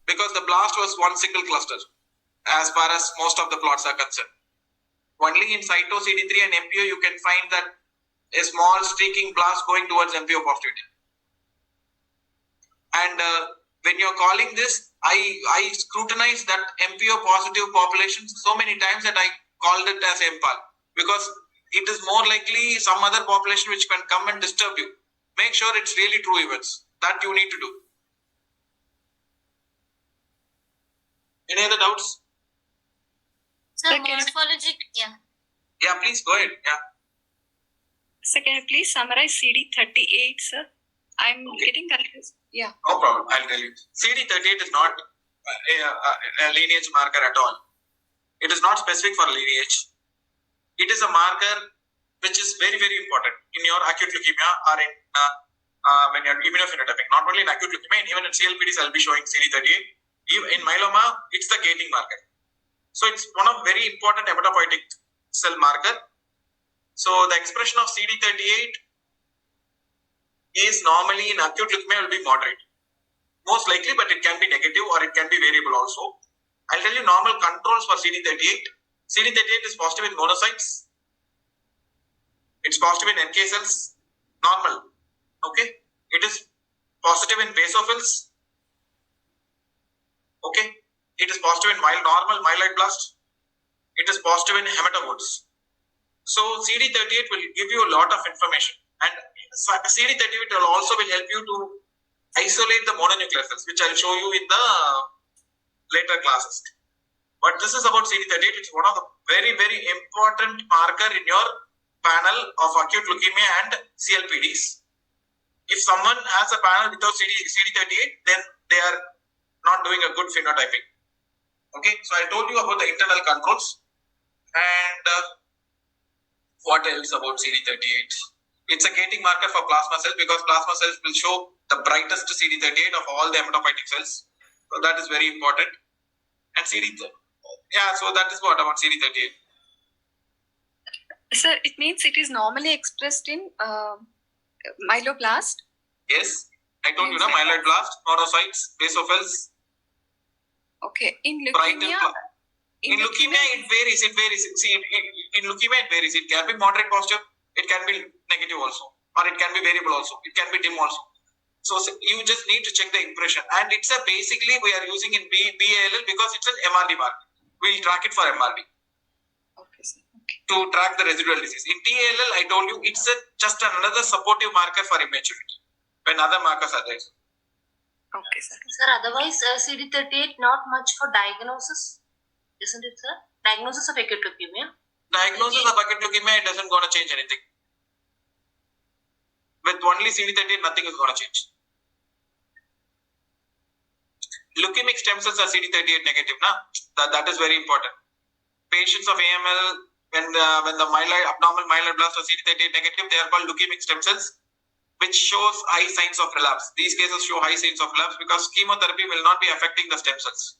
Because the blast was one single cluster, as far as most of the plots are concerned. Only in cyto CD3 and MPO you can find that a small streaking blast going towards MPO positivity. And when you're calling this, I scrutinized that MPO positive population so many times that I called it as MPAL, because it is more likely some other population which can come and disturb you. Make sure it's really true events. That you need to do. Any other doubts? Sir, morphology, yeah. Yeah, please go ahead. Yeah. So can you please summarize CD38, sir? I'm getting confused. Yeah. No problem. I'll tell you. CD38 is not a lineage marker at all. It is not specific for lineage. It is a marker which is very, very important in your acute leukemia or in when you're immunophenotyping. Not only in acute leukemia, even in CLPDs, I'll be showing CD38. Even in myeloma, it's the gating marker. So it's one of very important hematopoietic cell marker. So the expression of CD38 is normally in acute leukemia will be moderate. Most likely, but it can be negative or it can be variable also. I'll tell you normal controls for CD38. CD38 is positive in monocytes. It's positive in NK cells. Normal. Okay. It is positive in basophils. Okay. It is positive in normal myeloid blast. It is positive in hematomodes. So CD38 will give you a lot of information, and CD38 will also help you to isolate the mononuclear cells, which I'll show you in the later classes. But this is about CD38. It's one of the very, very important marker in your panel of acute leukemia and CLPDs. If someone has a panel without CD38, then they are not doing a good phenotyping. Okay, so I told you about the internal controls. And what else about CD38? It's a gating marker for plasma cells because plasma cells will show the brightest CD38 of all the hematopoietic cells. So that is very important. And so that is what about CD38. Sir, it means it is normally expressed in myeloblast. Yes, I told you, myeloid blast, monocytes, basophils. Okay, in Brighter leukemia. In leukemia, it varies. See, in leukemia, it varies. It can be moderate positive. It can be negative also, or it can be variable also. It can be dim also. So you just need to check the impression, and it's basically we are using in BALL because it's an MRD mark. We'll track it for MRD. Okay, sir. Okay. To track the residual disease. In TALL, I told you it's just another supportive marker for immaturity when other markers are there. Okay, sir. Sir, otherwise CD38 not much for diagnosis, isn't it, sir? Diagnosis of acute leukemia. Diagnosis of acute leukemia, it doesn't gonna change anything. With only CD38, nothing is gonna change. Leukemic stem cells are CD38 negative, that is very important. Patients of AML, when the abnormal myeloid blast are CD38 negative, they are called leukemic stem cells, which shows high signs of relapse. These cases show high signs of relapse because chemotherapy will not be affecting the stem cells.